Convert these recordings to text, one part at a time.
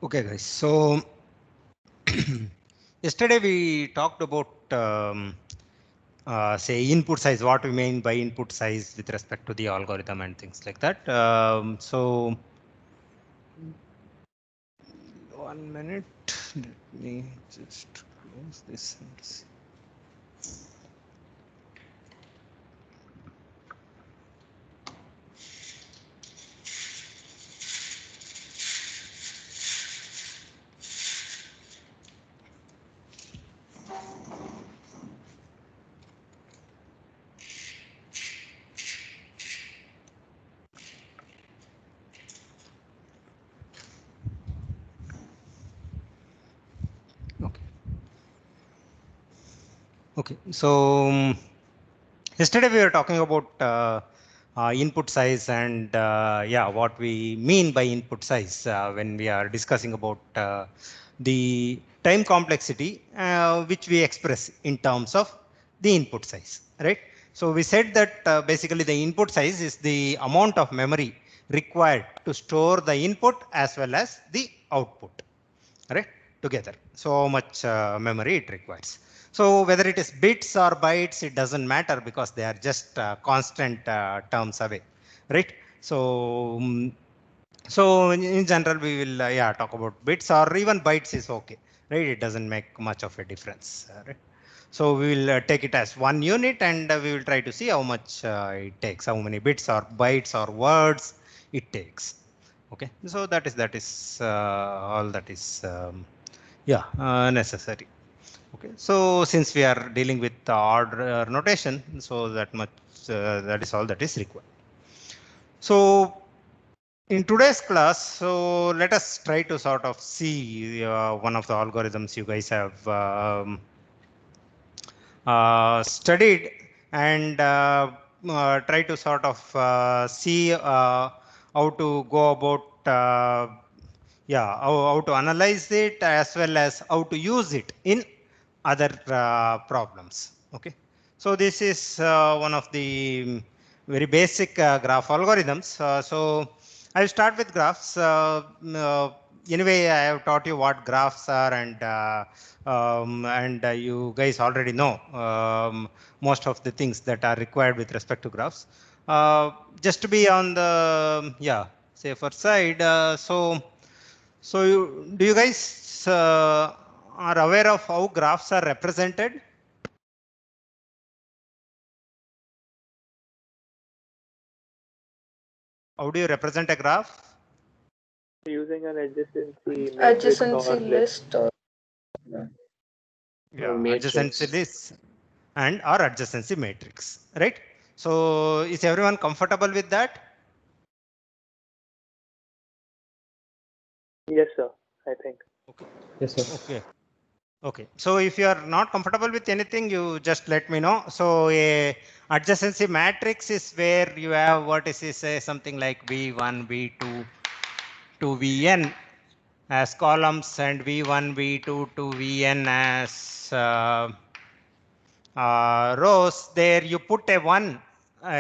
Okay, guys. So yesterday we talked about say input size, what we mean by input size with respect to the algorithm and things like that. So 1 minute. Let me just close this and see. Okay. Okay. So yesterday we were talking about input size and yeah, what we mean by input size when we are discussing about the time complexity which we express in terms of the input size, right? So we said that basically the input size is the amount of memory required to store the input as well as the output, right, together. So much memory it requires. So whether it is bits or bytes, it doesn't matter because they are just constant terms away, right? So so in general we will yeah, talk about bits or even bytes is okay, right? It doesn't make much of a difference, right? So we will take it as one unit and we will try to see how much it takes, how many bits or bytes or words it takes. Okay, so that is all that is yeah, necessary. Okay, so since we are dealing with the order notation, so that much that is all that is required. So in today's class, so let us try to sort of see one of the algorithms you guys have studied and try to sort of see how to go about yeah, how to analyze it as well as how to use it in other problems. Okay, so this is one of the very basic graph algorithms. So I'll start with graphs. Anyway, I have taught you what graphs are, and you guys already know most of the things that are required with respect to graphs. Just to be on the yeah, safer side, so do you guys are aware of how graphs are represented? How do you represent a graph? Using an adjacency matrix or Adjacency list. list or Yeah, adjacency matrix. list and or adjacency matrix, right? So is everyone comfortable with that? Yes, sir, I think. Okay. Yes, sir. Okay. Okay. So if you are not comfortable with anything, you just let me know. So a adjacency matrix is where you have vertices, say something like V1, V2 to Vn as columns and V1, V2 to Vn as rows. There you put a 1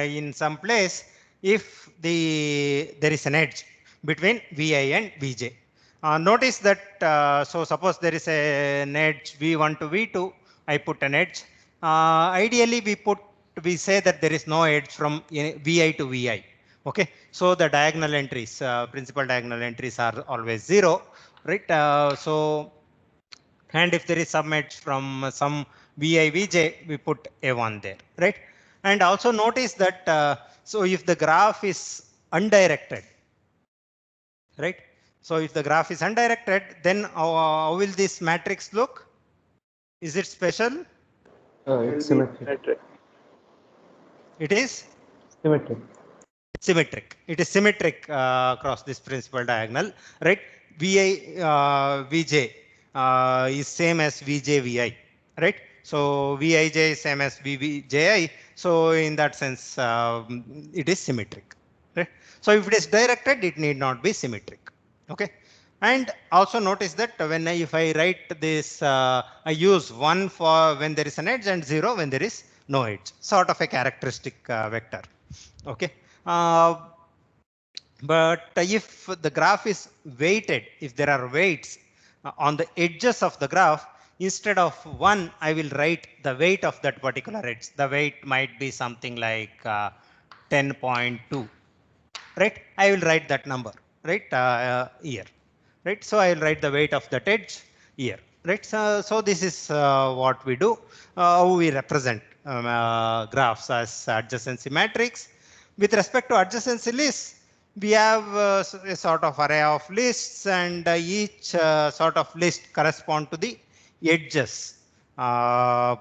in some place if there is an edge between Vi and Vj. Notice that, so suppose there is an edge V1 to V2, I put an edge. Ideally we say that there is no edge from Vi to Vi. Okay, so the diagonal entries, principal diagonal entries are always 0, right? So and if there is some edge from some Vi Vj, we put a 1 there, right? And also notice that so if the graph is undirected, right? So if the graph is undirected, then how will this matrix look? Is it special? Will It's be symmetric. symmetric. It is Symmetric. symmetric. It is symmetric across this principal diagonal, right? Vi Vj is same as Vj Vi, right? So Vij is same as Vji. So in that sense, it is symmetric, right? So if it is directed, it need not be symmetric. Okay. And also notice that if I write this, I use 1 for when there is an edge and 0 when there is no edge, sort of a characteristic vector. Okay. Uh, But if the graph is weighted, if there are weights on the edges of the graph, instead of 1, I will write the weight of that particular edge. The weight might be something like 10.2, right? I will write that number, right, here, right? So I will write the weight of that edge here, right? So this is what we do, how we represent graphs as adjacency matrix. With respect to adjacency lists, we have a sort of array of lists, and each sort of list correspond to the edges that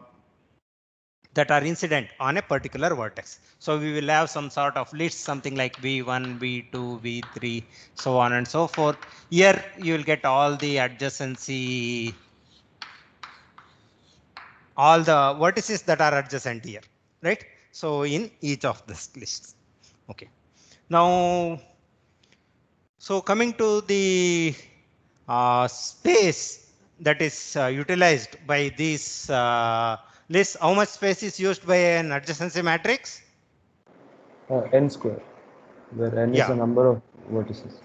are incident on a particular vertex. So we will have some sort of list, something like V1, V2, V3, so on and so forth. Here you will get all the adjacency, all the vertices that are adjacent here, right? So in each of these lists. Okay. Now, so coming to the space that is utilized by these lists, how much space is used by an adjacency matrix? N square, where n is the number of vertices.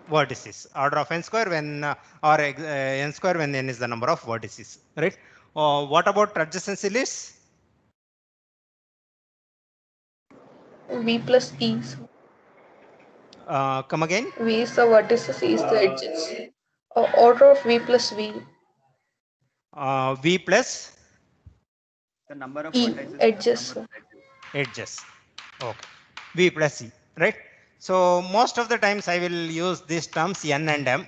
Vertices, order of n square when or n square when n is the number of vertices, right? What about adjacency lists? V plus E. Come again? V is the vertices, E is the edges. Order of V plus V. V plus The number of E, vertices. edges. Edges. Okay. V plus E, right? So most of the times I will use these terms n and m,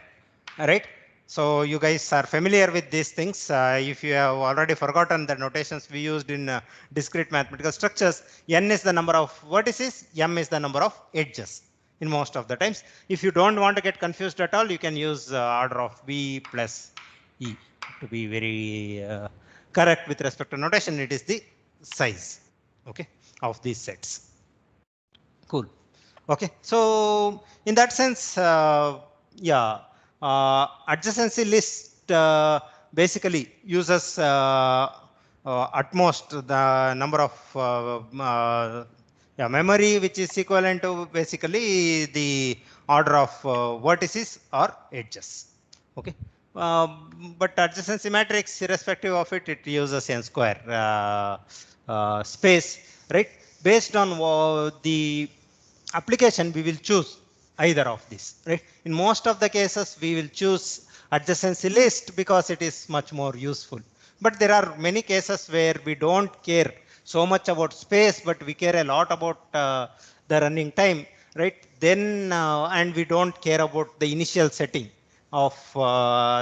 right? So you guys are familiar with these things. If you have already forgotten the notations we used in discrete mathematical structures, n is the number of vertices, m is the number of edges in most of the times. If you don't want to get confused at all, you can use order of V plus E to be very correct with respect to notation. It is the size, okay, of these sets. Cool. Okay. So in that sense, yeah, adjacency list basically uses at most the number of yeah, memory, which is equivalent to basically the order of vertices or edges. Okay. But adjacency matrix, irrespective of it, it uses n square space, right? Based on the application, we will choose either of these, right? In most of the cases, we will choose adjacency list because it is much more useful. But there are many cases where we don't care so much about space, but we care a lot about the running time, right? Then, and we don't care about the initial setting of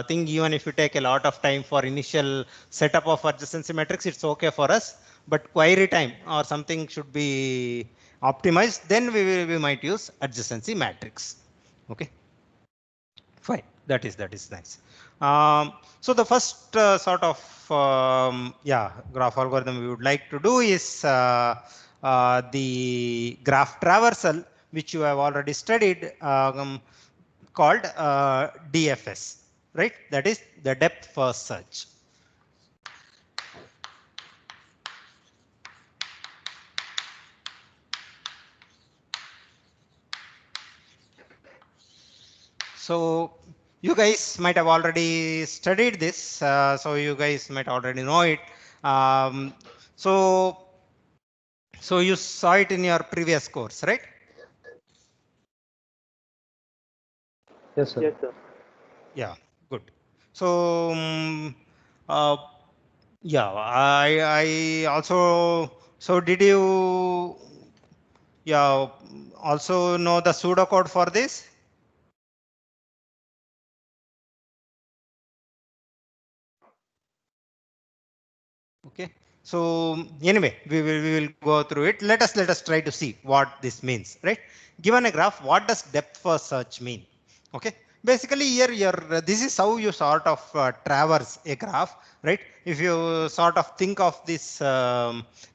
thing. Even if you take a lot of time for initial setup of adjacency matrix, it's okay for us. But query time or something should be optimized. Then we might use adjacency matrix. Okay. Fine. That is nice. So the first sort of yeah, graph algorithm we would like to do is the graph traversal, which you have already studied, called DFS, right? That is the depth first search. So you guys might have already studied this, so you guys might already know it. So you saw it in your previous course, right? Yes, sir. Yes, sir. Yeah, good. So yeah, I also, so did you yeah also know the pseudocode for this? Okay. So anyway, we will go through it. Let us try to see what this means, right? Given a graph, what does depth first search mean? Okay. Basically, here this is how you sort of traverse a graph, right? If you sort of think of this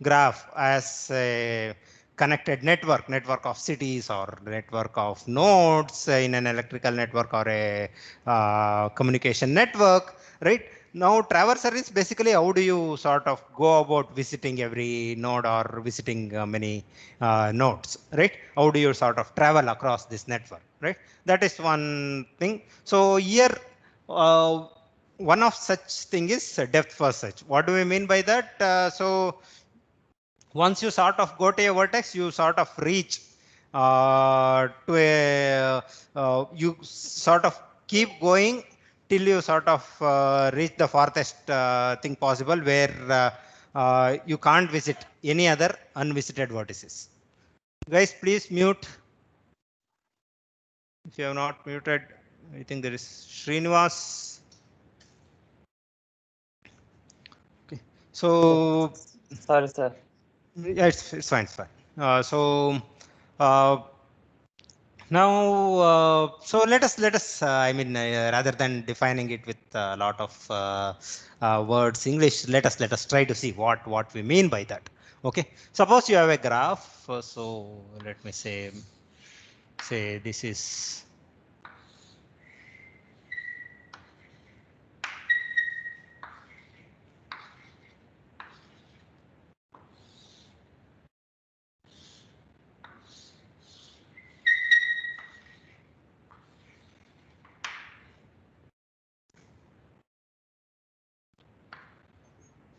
graph as a connected network of cities or network of nodes in an electrical network or a communication network, right? Now traverser is basically how do you sort of go about visiting every node or visiting many nodes, right? How do you sort of travel across this network, right? That is one thing. So here, one of such thing is depth first search. What do we mean by that? So once you sort of go to a vertex, you sort of reach to a, you sort of keep going till you sort of reach the farthest thing possible where you can't visit any other unvisited vertices. Guys, please mute. If you have not muted, I think there is Srinivas. Okay. So, Sorry, sir. yeah, it's fine, it's fine. So now, so let us. I mean, rather than defining it with a lot of words, English, let us try to see what we mean by that. Okay. Suppose you have a graph. So let me say this is.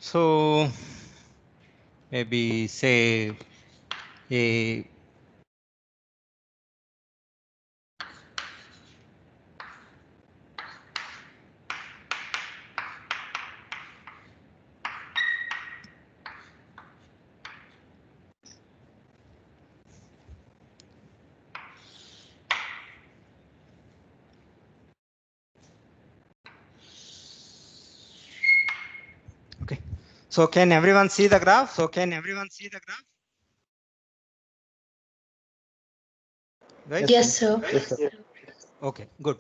So maybe say a okay. So can everyone see the graph? Right? Yes, sir. Yes, sir. Yes. Okay, good.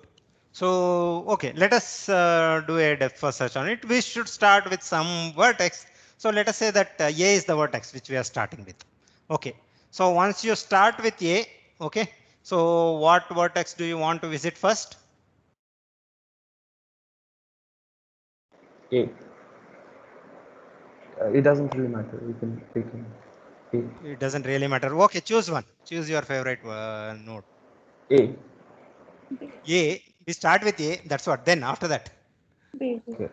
So, okay, let us do a depth first search on it. We should start with some vertex. So let us say that A is the vertex which we are starting with. Okay. So once you start with A, okay. So what vertex do you want to visit first? A. It doesn't really matter. You can pick A. It doesn't really matter. Okay, choose one. Choose your favorite node. A. A. We start with A. That's what. Then after that. Okay.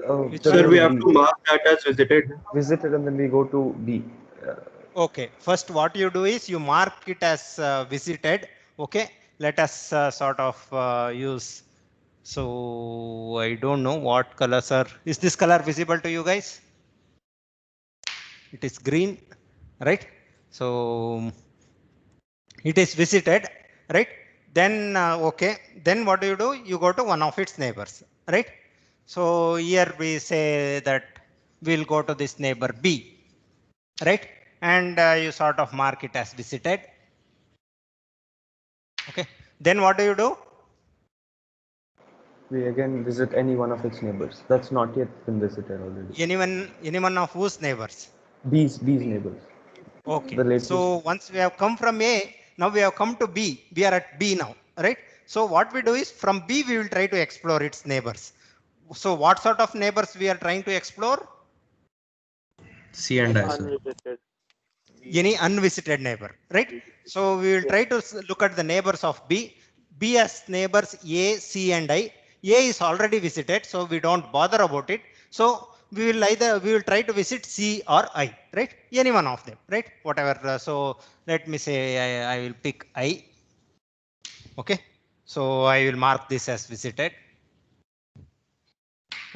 Oh, Which then one? Sir, we have B. to mark that as visited. Visited and then we go to B. Okay, first what you do is you mark it as visited. Okay, let us sort of use. So I don't know what colors are. Is this color visible to you guys? It is green, right? So it is visited, right? Then okay. Then what do? You go to one of its neighbors, right? So here we say that we'll go to this neighbor B, right? And you sort of mark it as visited. Okay. Then what do? We again visit any one of its neighbors. That's not yet been visited already. Anyone of whose neighbors? B's neighbors. Okay. The latest. So once we have come from A, now we have come to B. We are at B now, right? So what we do is from B we will try to explore its neighbors. So what sort of neighbors we are trying to explore? C and I, sir. Unvisited. Any unvisited neighbor, right? So we will try to look at the neighbors of B. B has neighbors A, C, and I. A is already visited, so we don't bother about it. So we will try to visit C or I, right? Any one of them, right? Whatever. So let me say I will pick I. Okay. So I will mark this as visited.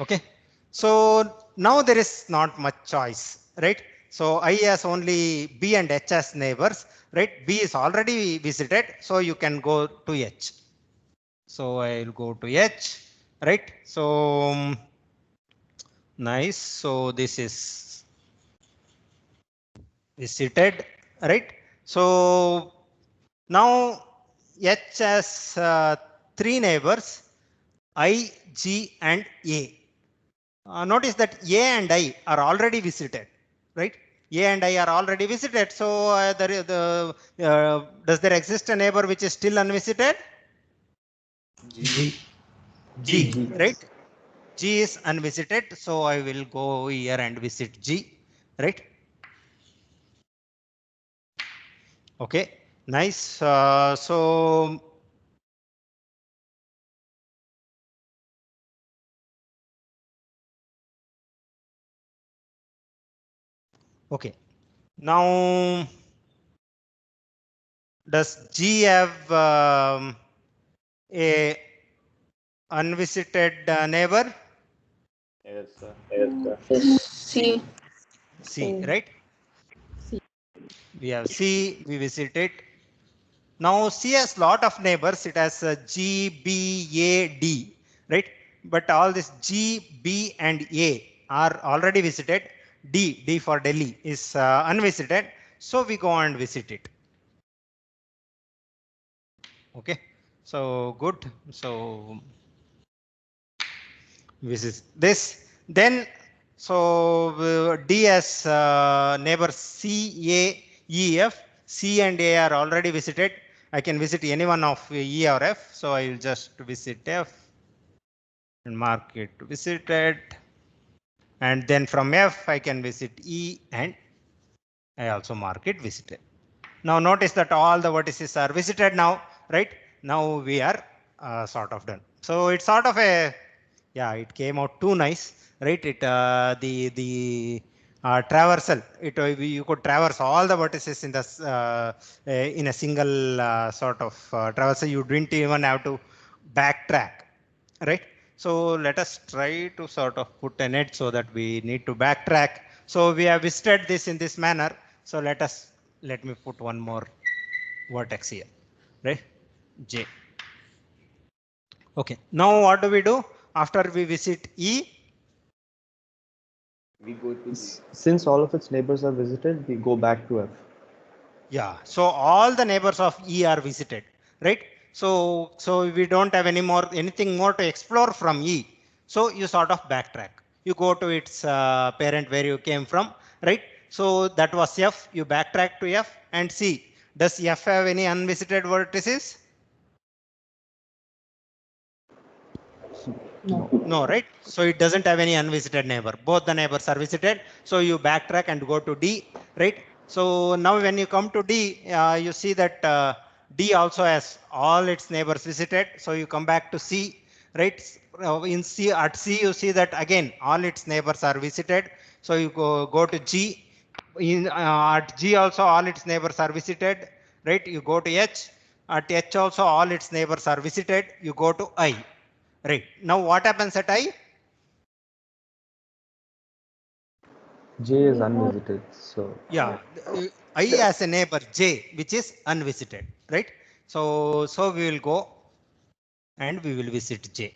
Okay. So now there is not much choice, right? So I has only B and H as neighbors, right? B is already visited, so you can go to H. So I'll go to H, right? So nice. So this is visited, right? So now H has three neighbors, I, G, and A. Notice that A and I are already visited, right? A and I are already visited. So does there exist a neighbor which is still unvisited? G. G, right? G is unvisited, so I will go here and visit G, right? Okay, nice. So okay, now does G have a unvisited neighbor? Yes, sir. C. C, right? We have C, we visit it. Now C has lot of neighbors. It has G, B, A, D, right? But all this G, B, and A are already visited. D for Delhi is unvisited. So we go and visit it. Okay. So good. So visit this. Then so D has neighbor C, A, E, F. C and A are already visited. I can visit any one of E or F. So I will just visit F and mark it visited. And then from F I can visit E and I also mark it visited. Now notice that all the vertices are visited now, right? Now we are sort of done. So it's sort of a, yeah, it came out too nice, right? It the traversal. You could traverse all the vertices in a single sort of traversal. You didn't even have to backtrack, right? So let us try to sort of put an edge so that we need to backtrack. So we have visited this in this manner. So let me put one more vertex here, right? J. Okay. Now what do we do after we visit E? Since all of its neighbors are visited, we go back to F. Yeah. So all the neighbors of E are visited, right? So we don't have anything more to explore from E. So you sort of backtrack. You go to its parent where you came from, right? So that was F. You backtrack to F and see, does F have any unvisited vertices? No, right? So it doesn't have any unvisited neighbor. Both the neighbors are visited. So you backtrack and go to D, right? So now when you come to D, you see that D also has all its neighbors visited. So you come back to C, right? In C, at C, you see that again, all its neighbors are visited. So you go to G. At G also, all its neighbors are visited, right? You go to H. At H also, all its neighbors are visited. You go to I. Right. Now what happens at I? J is unvisited. So Yeah, I as a neighbor J, which is unvisited, right? So we will go and we will visit J,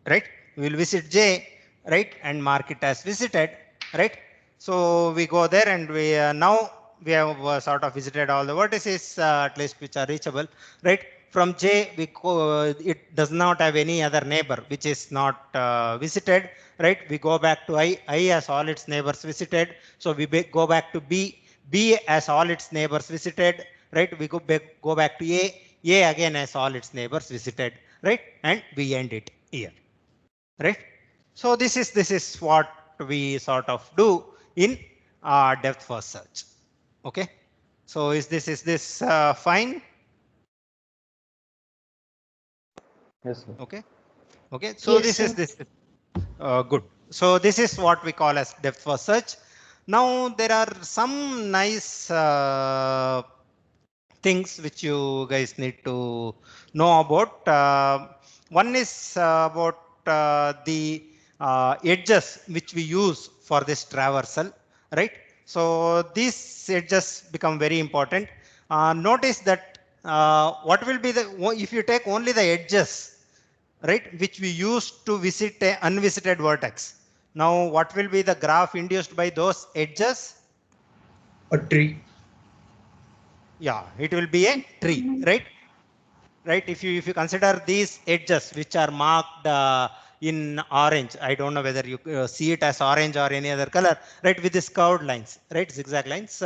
right? We will visit J, right, and mark it as visited, right? So we go there and we now we have sort of visited all the vertices, at least which are reachable, right? From J, it does not have any other neighbor which is not visited, right? We go back to I has all its neighbors visited. So we go back to B has all its neighbors visited, right? We go back to A again has all its neighbors visited, right? And we end it here, right? So this is what we sort of do in depth first search. Okay. So is this fine? yes, sir. Okay. Okay. So Yes, sir. this good. So this is what we call as depth first search. Now there are some nice things which you guys need to know about. One is about the edges which we use for this traversal, right? So these edges become very important. Notice that what will be the, if you take only the edges, right, which we use to visit a unvisited vertex. Now what will be the graph induced by those edges? A tree. Yeah, it will be a tree, right? Right. If you consider these edges which are marked in orange, I don't know whether you see it as orange or any other color, right? With these curved lines, right? Zigzag lines.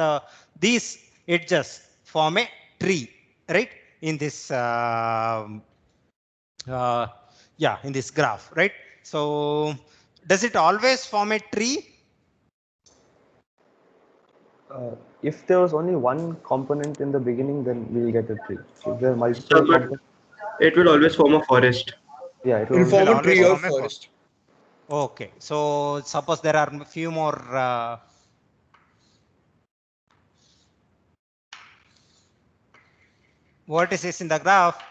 These edges form a tree, right? In this, yeah, in this graph, right? So does it always form a tree? If there was only one component in the beginning, then we'll get a tree. If there are So, multiple but components, it will always form a forest. yeah, it It will will form Will only. a tree always or form a forest. Okay, so suppose there are a few more vertices in the graph,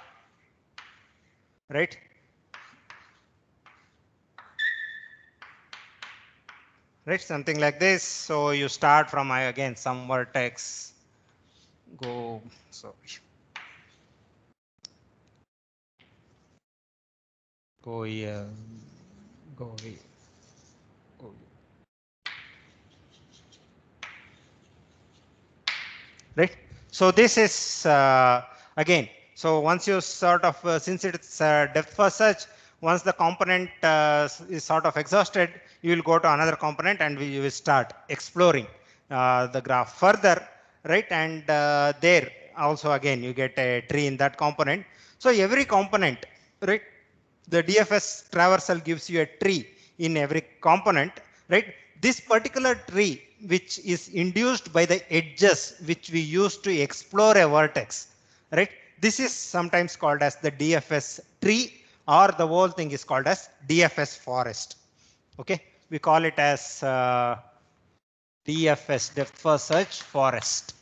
right? Right, something like this. So you start from again some vertex, go so go here, go here, go here. Right. So this is again. So once you sort of since it's depth first search, once the component is sort of exhausted, you will go to another component and you will start exploring the graph further, right? And there also again you get a tree in that component. So every component, right? The DFS traversal gives you a tree in every component, right? This particular tree, which is induced by the edges which we use to explore a vertex, right? This is sometimes called as the DFS tree, or the whole thing is called as DFS forest. Okay, we call it as DFS, depth first search forest.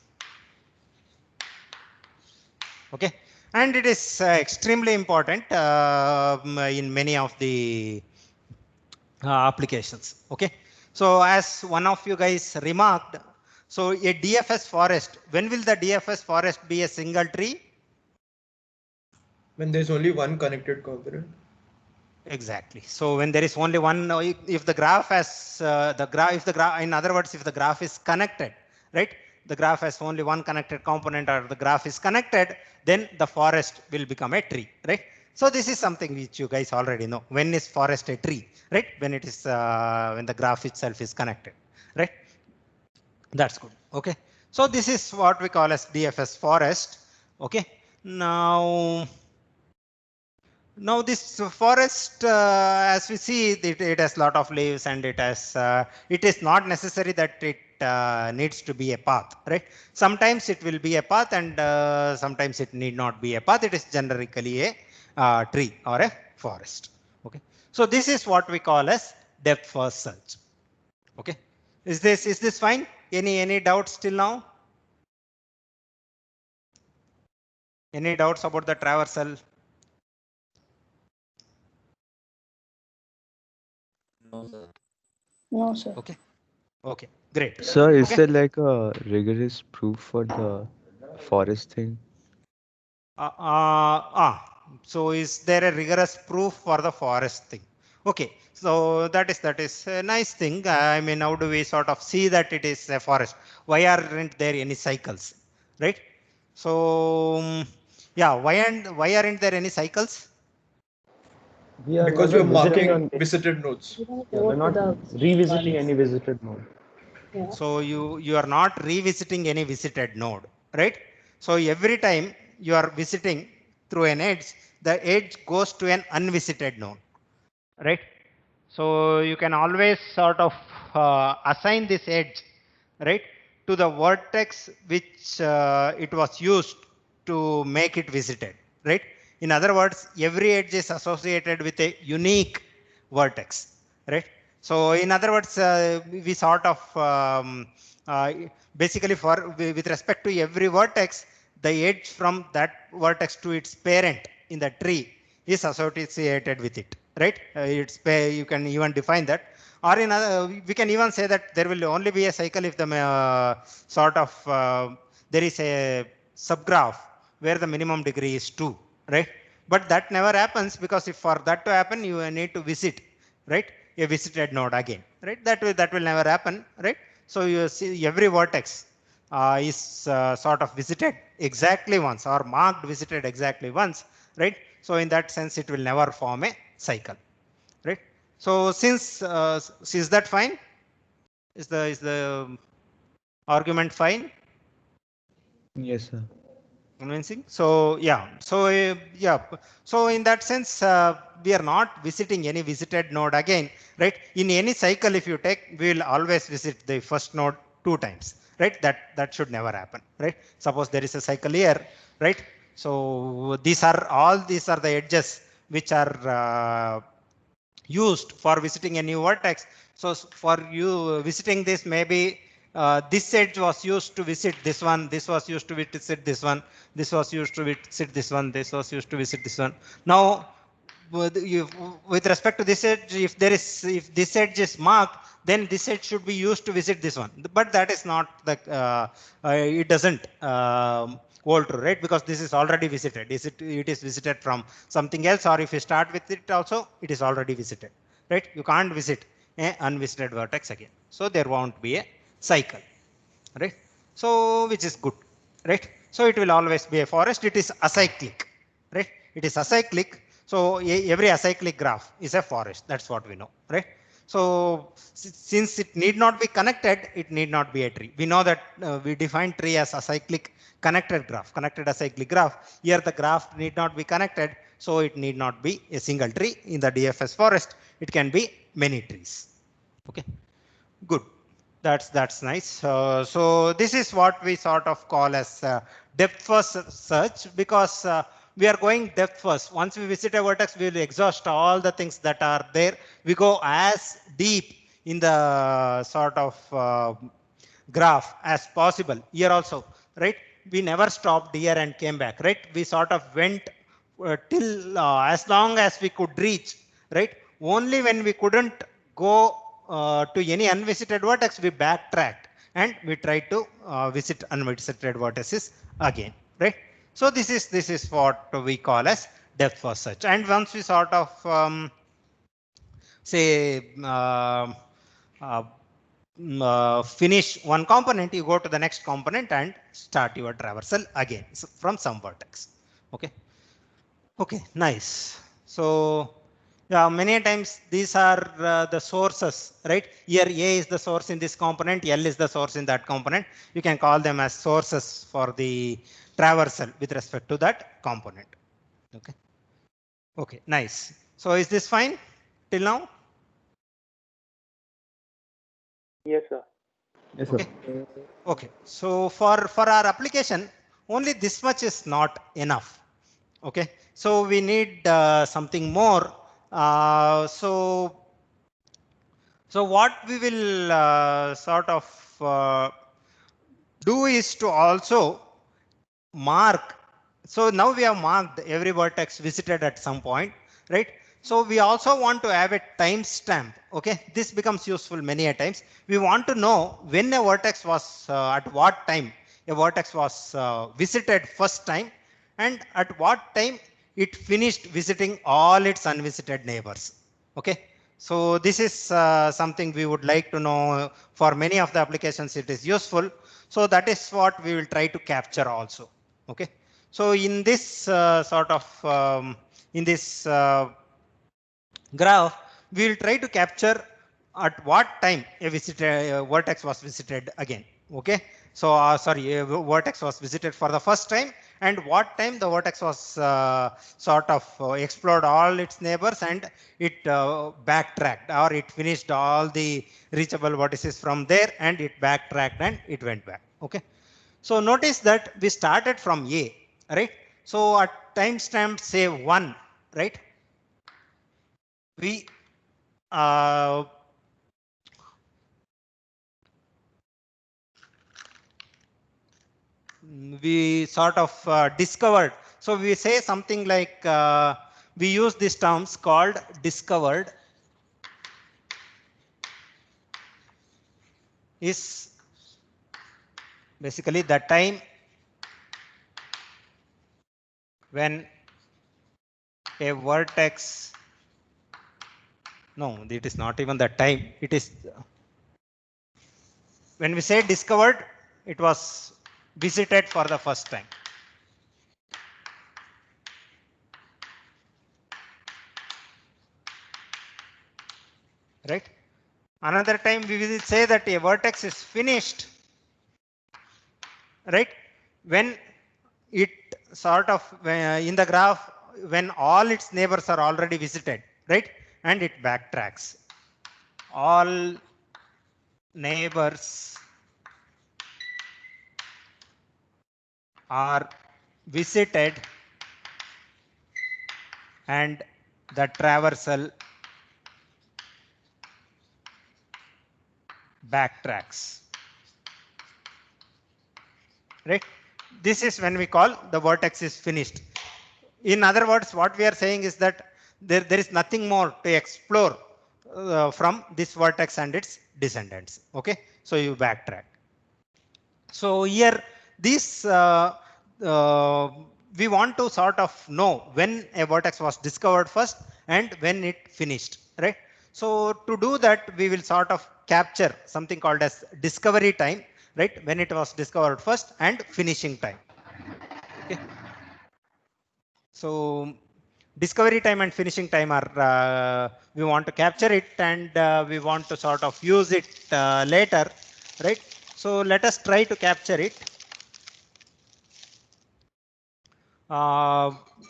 Okay, and it is extremely important in many of the applications. Okay, so as one of you guys remarked, so a DFS forest, when will the DFS forest be a single tree? When there's only one connected component. Exactly. So when there is only one, if the graph has if the graph, in other words, if the graph is connected, right? The graph has only one connected component, or the graph is connected, then the forest will become a tree, right? So this is something which you guys already know. When is forest a tree, right? When it is when the graph itself is connected, right? That's good. Okay. So this is what we call as DFS forest. Okay. Now this forest, as we see, it has lot of leaves, and it has. It is not necessary that it needs to be a path, right? Sometimes it will be a path, and sometimes it need not be a path. It is generically a tree or a forest. Okay. So this is what we call as depth first search. Okay. Is this fine? Any doubts till now? Any doubts about the traversal? No, sir. Okay. Okay. Great. Sir, is Okay. there like a rigorous proof for the forest thing? So is there a rigorous proof for the forest thing? Okay, so that is a nice thing. I mean, how do we sort of see that it is a forest? Why aren't there any cycles, right? So yeah, why aren't there any cycles? We are Because not we're visiting marking on. visited nodes. Yeah, we're not revisiting any visited node. Yeah. So you are not revisiting any visited node, right? So every time you are visiting through an edge, the edge goes to an unvisited node, right? So you can always sort of assign this edge, right, to the vertex which it was used to make it visited, right? In other words, every edge is associated with a unique vertex, right? So in other words, we sort of uh, basically with respect to every vertex, the edge from that vertex to its parent in the tree is associated with it, right? You can even define that, or in other, we can even say that there will only be a cycle if the sort of there is a subgraph where the minimum degree is 2, right? But that never happens, because if for that to happen, you need to visit, right, a visited node again, right? That will never happen, right? So you see every vertex is sort of visited exactly once, or marked visited exactly once, right? So in that sense, it will never form a cycle, right? So since is that fine? Is the argument fine? Yes, sir. Convincing. So yeah. So yeah. So in that sense, we are not visiting any visited node again, right? In any cycle, if you take, we will always visit the first node 2 times, right? That should never happen, right? Suppose there is a cycle here, right? So these are the edges which are used for visiting a new vertex. So for you visiting this, maybe this edge was used to visit this one, this was used to visit this one, this was used to visit this one, this was used to visit this one. Now, with respect to this edge, if this edge is marked, then this edge should be used to visit this one. But that is not the, it doesn't hold true, right? Because this is already visited. It is visited from something else, or if you start with it also, it is already visited, right? You can't visit a unvisited vertex again. So there won't be a cycle, right? So which is good, right? So it will always be a forest. It is acyclic, right? It is acyclic. So every acyclic graph is a forest. That's what we know, right? So since it need not be connected, it need not be a tree. We know that we define tree as acyclic connected graph, connected acyclic graph. Here the graph need not be connected, so it need not be a single tree. In the DFS forest, it can be many trees. Okay, good. That's nice. So this is what we sort of call as depth first search, because we are going depth first. Once we visit a vertex, we will exhaust all the things that are there. We go as deep in the sort of graph as possible. Here also, right? We never stopped here and came back, right? We sort of went till as long as we could reach, right? Only when we couldn't go to any unvisited vertex, we backtracked and we tried to visit unvisited vertices again, right? So this is what we call as depth first search. And once we sort of say finish one component, you go to the next component and start your traversal again from some vertex. Okay. Okay, nice. So yeah, many times these are the sources, right? Here A is the source in this component, L is the source in that component. You can call them as sources for the traversal with respect to that component. Okay. Okay, nice. So is this fine till now? Yes, sir. Yes, sir. Okay. Okay. So for our application, only this much is not enough. Okay. So we need something more. So what we will sort of do is to also mark. So now we have marked every vertex visited at some point, right? So we also want to have a timestamp. Okay, this becomes useful many a times. We want to know when a vertex was at what time a vertex was visited first time, and at what time it finished visiting all its unvisited neighbors. Okay, so this is something we would like to know. For many of the applications, it is useful. So that is what we will try to capture also. Okay, so in this sort of in this graph, we will try to capture at what time a vertex was visited again. Okay, so sorry, a vertex was visited for the first time, and what time the vertex was sort of explored all its neighbors and it backtracked, or it finished all the reachable vertices from there and it backtracked and it went back. Okay, so notice that we started from A, right? So at timestamp say 1, right? We uh, we sort of discovered. So we say something like we use these terms called discovered is basically the time when a vertex, no, it is not even the time, it is when we say discovered, it was visited for the first time. Right? Another time we will say that a vertex is finished, right? When it sort of in the graph when all its neighbors are already visited, right? And it backtracks. All neighbors are visited and the traversal backtracks, right? This is when we call the vertex is finished. In other words, what we are saying is that there is nothing more to explore from this vertex and its descendants. Okay, so you backtrack. So here, this we want to sort of know when a vertex was discovered first and when it finished, right? So to do that, we will sort of capture something called as discovery time, right? When it was discovered first and finishing time. Okay. So discovery time and finishing time are we want to capture it, and we want to sort of use it later, right? So let us try to capture it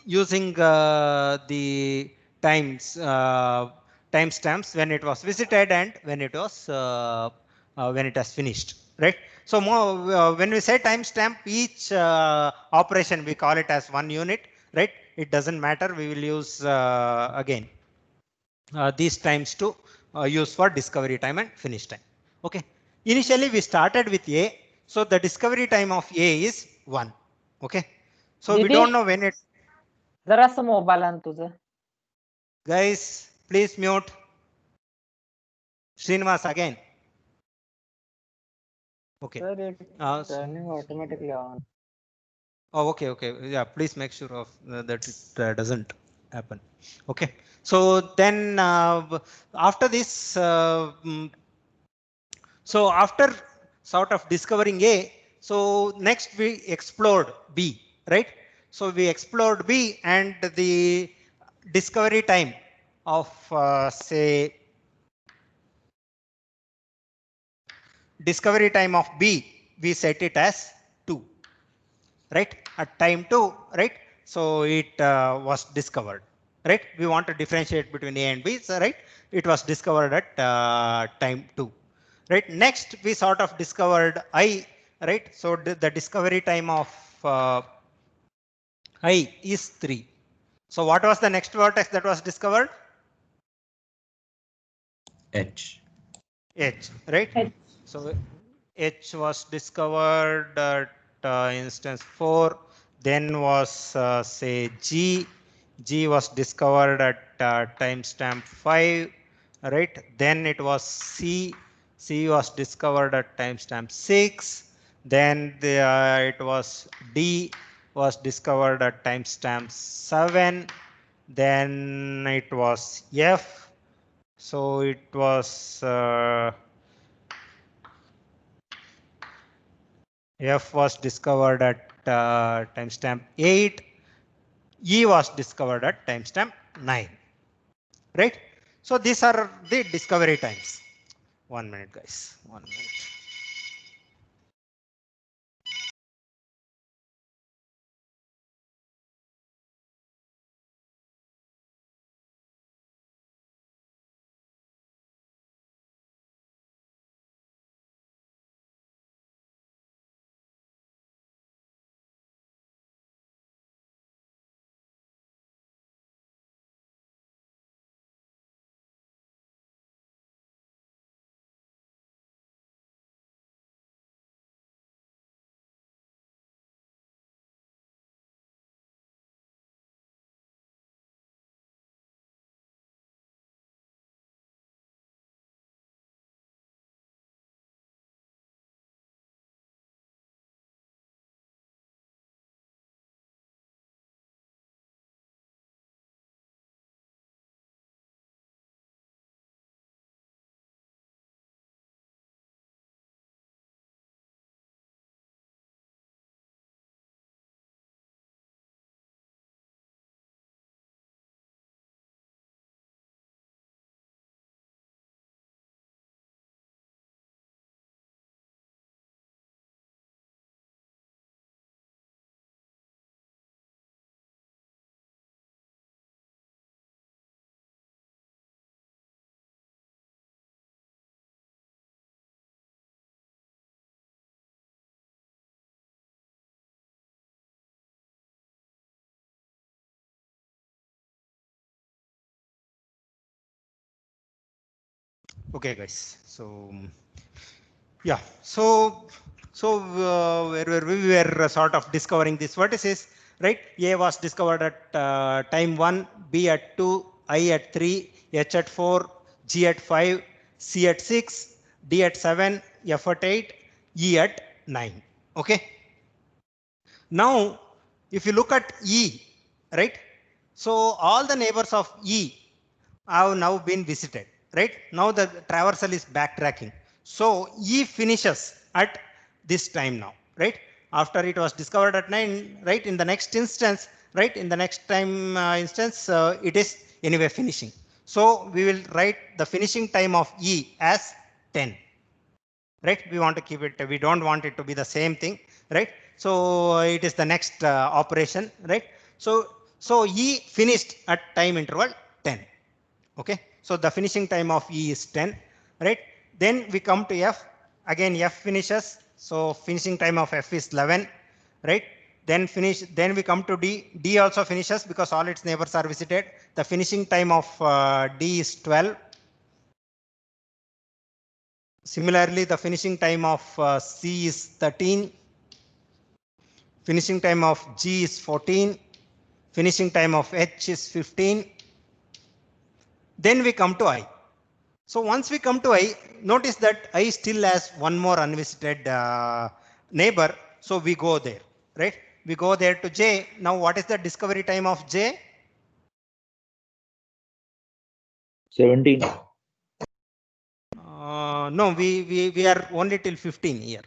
using the timestamps when it was visited and when it was when it has finished, right? So more, when we say timestamp, each operation we call it as one unit, right? It doesn't matter. We will use again these times to use for discovery time and finish time. Okay. Initially we started with A, so the discovery time of A is 1. Okay. So we Didi? don't know when it. जरासं mobile आण तुझं. Guys, please mute. Srinivas again. Okay. Sir, it's turning automatically on. Oh, okay, okay. Yeah, please make sure of that it doesn't happen. Okay. So then after this, so after sort of discovering A, so next we explored B, right? So we explored B, and the discovery time of say discovery time of B, we set it as 2, right? At time 2, right? So it was discovered, right? We want to differentiate between A and B, so right? It was discovered at time 2, right? Next, we sort of discovered I, right? So the discovery time of I is 3. So what was the next vertex that was discovered? H. H, right? H. So H was discovered at instance 4. Then was say G. G was discovered at timestamp 5, right? Then it was C. C was discovered at timestamp 6. Then it was D was discovered at timestamp 7. Then it was F. So it was F was discovered at timestamp 8. E was discovered at timestamp 9. Right? So these are the discovery times. 1 minute, guys. 1 minute. Okay, guys. So yeah, where we were sort of discovering these vertices, right? A was discovered at time 1, B at 2, I at 3, H at 4, G at 5, C at 6, D at 7, F at 8, E at 9. Okay. Now, if you look at E, right? So all the neighbors of E have now been visited, right? Now the traversal is backtracking. So E finishes at this time now, right? After it was discovered at 9, right? In the next instance, right? In the next time instance, it is anyway finishing. So we will write the finishing time of E as 10. Right, we want to keep it, we don't want it to be the same thing, right? So it is the next operation, right? So E finished at time interval 10. Okay, so the finishing time of E is 10, right? Then we come to F, again F finishes, so finishing time of F is 11, right? Then we come to D. D also finishes because all its neighbors are visited. The finishing time of D is 12. Similarly, the finishing time of C is 13. Finishing time of G is 14. Finishing time of H is 15. Then we come to I. So once we come to I, notice that I still has one more unvisited neighbor. So we go there, right? We go there to J. Now what is the discovery time of J? 17. No, we are only till 15 here.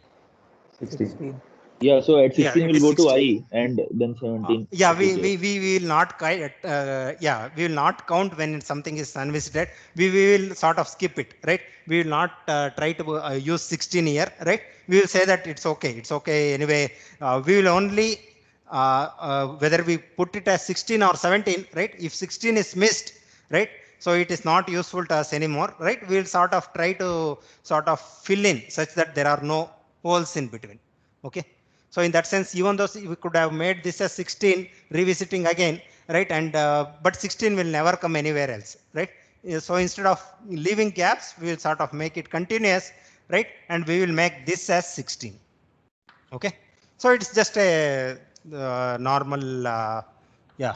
16. Yeah, so at 16 Yeah, it we'll is go 16. to I and then 17. Yeah, to J. we will not we will not count when something is unvisited. We will sort of skip it, right? We will not try to use 16 here, right? We will say that it's okay. It's okay anyway. We will only whether we put it as 16 or 17, right? If 16 is missed, right? So it is not useful to us anymore, right? We will sort of try to sort of fill in such that there are no holes in between. Okay. So in that sense, even though we could have made this as 16, revisiting again, right? And but 16 will never come anywhere else, right? So instead of leaving gaps, we will sort of make it continuous, right? And we will make this as 16. Okay. So it's just a normal, yeah,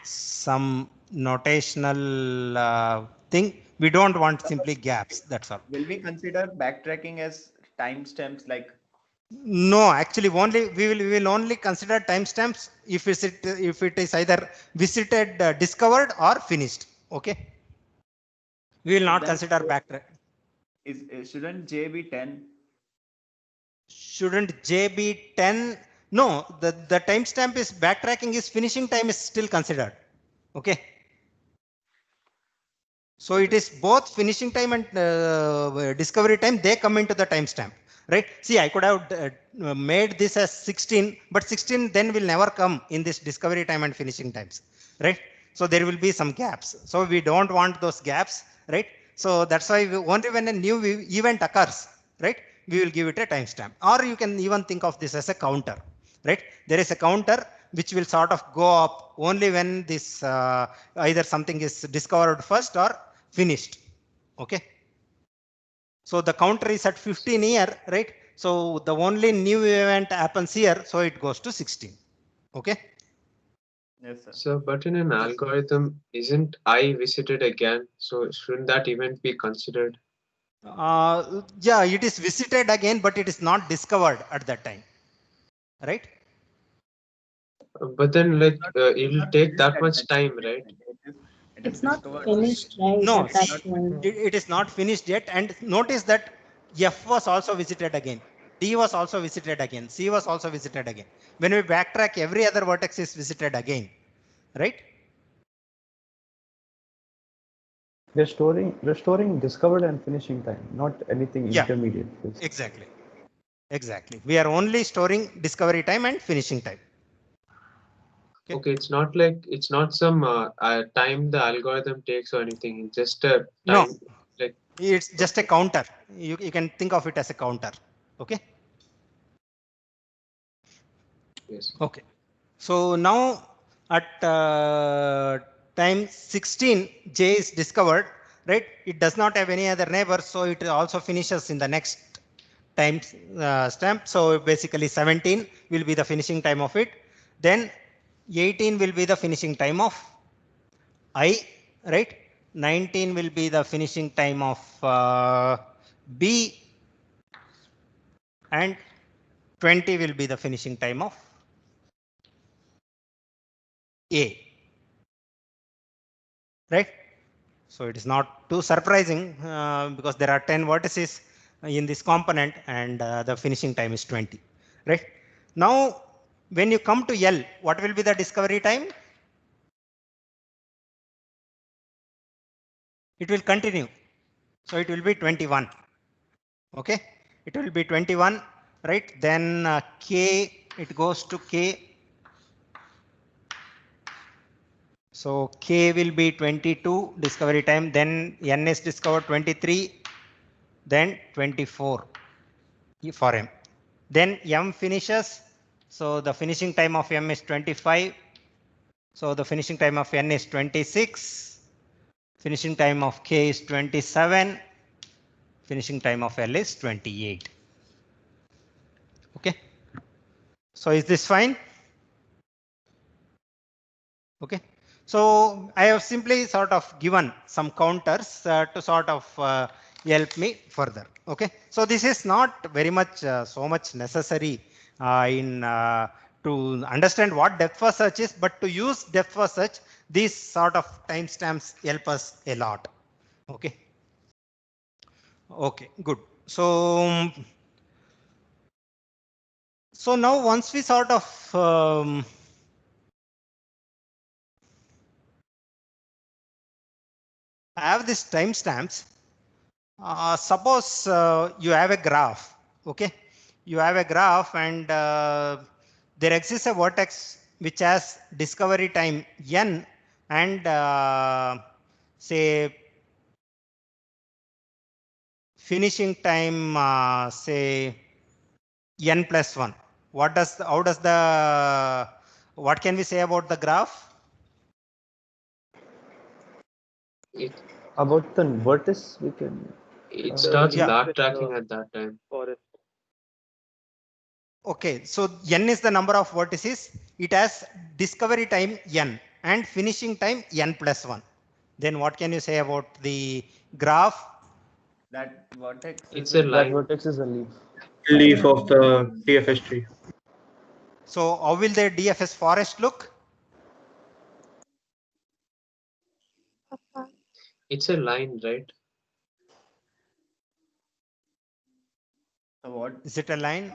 some notational thing. We don't want simply gaps. That's all. Will we consider backtracking as timestamps like? No, actually, only we will only consider timestamps if it is either visited, discovered, or finished. Okay, we will not Then consider backtrack. Shouldn't J be 10? Shouldn't J be 10? No, the timestamp is backtracking is finishing time is still considered. Okay. So it is both finishing time and discovery time. They come into the timestamp, right? See, I could have made this as 16, but 16 then will never come in this discovery time and finishing times, right? So there will be some gaps. So we don't want those gaps, right? So that's why only when a new event occurs, right, we will give it a timestamp. Or you can even think of this as a counter, right? There is a counter which will sort of go up only when this either something is discovered first or finished. Okay. So the counter is at 15 here, right? So the only new event happens here, so it goes to 16. Okay. Yes, sir. So, but in an algorithm, isn't I visited again? So shouldn't that event be considered? Yeah, it is visited again, but it is not discovered at that time, right? But then, like, it'll take that much time, right? It is It's not discovered. finished, right? No, At that see, point. it is not finished yet. And notice that F was also visited again. D was also visited again. C was also visited again. When we backtrack, every other vertex is visited again, right? Restoring discovered and finishing time, not anything Yeah. intermediate. Basically. Exactly. Exactly. We are only storing discovery time and finishing time. Okay, it's not like it's not some time the algorithm takes or anything. It's just a No, time, like it's just a counter. You can think of it as a counter. Okay. yes. Okay. So now at time 16, J is discovered. right? It does not have any other neighbor, so it also finishes in the next time stamp. So basically 17 will be the finishing time of it. Then 18 will be the finishing time of I, right? 19 will be the finishing time of B, and 20 will be the finishing time of A, right? So it is not too surprising because there are 10 vertices in this component, and the finishing time is 20, right? Now, when you come to L, what will be the discovery time? It will continue. So it will be 21. Okay, it will be 21, right? Then K, it goes to K. So K will be 22 discovery time. Then N is discovered 23, then 24 for M. Then M finishes. So the finishing time of M is 25. So the finishing time of N is 26. Finishing time of K is 27. Finishing time of L is 28. Okay. So is this fine? Okay. So I have simply sort of given some counters to sort of help me further. Okay. So this is not very much so much necessary in to understand what depth first search is, but to use depth first search, these sort of timestamps help us a lot. Okay. Okay, good. So, so now once we sort of have these timestamps, suppose you have a graph. Okay, you have a graph, and there exists a vertex which has discovery time n and say finishing time say n plus 1. What does how does the what can we say about the graph? It About the vertex, we can. it starts Yeah. backtracking at that time. Forest. Okay, so n is the number of vertices. It has discovery time n and finishing time n plus 1. Then what can you say about the graph? That vertex It's is a a That line. vertex is a leaf. Leaf of the DFS tree. So how will the DFS forest look? It's a line, right? So what? Is it a line?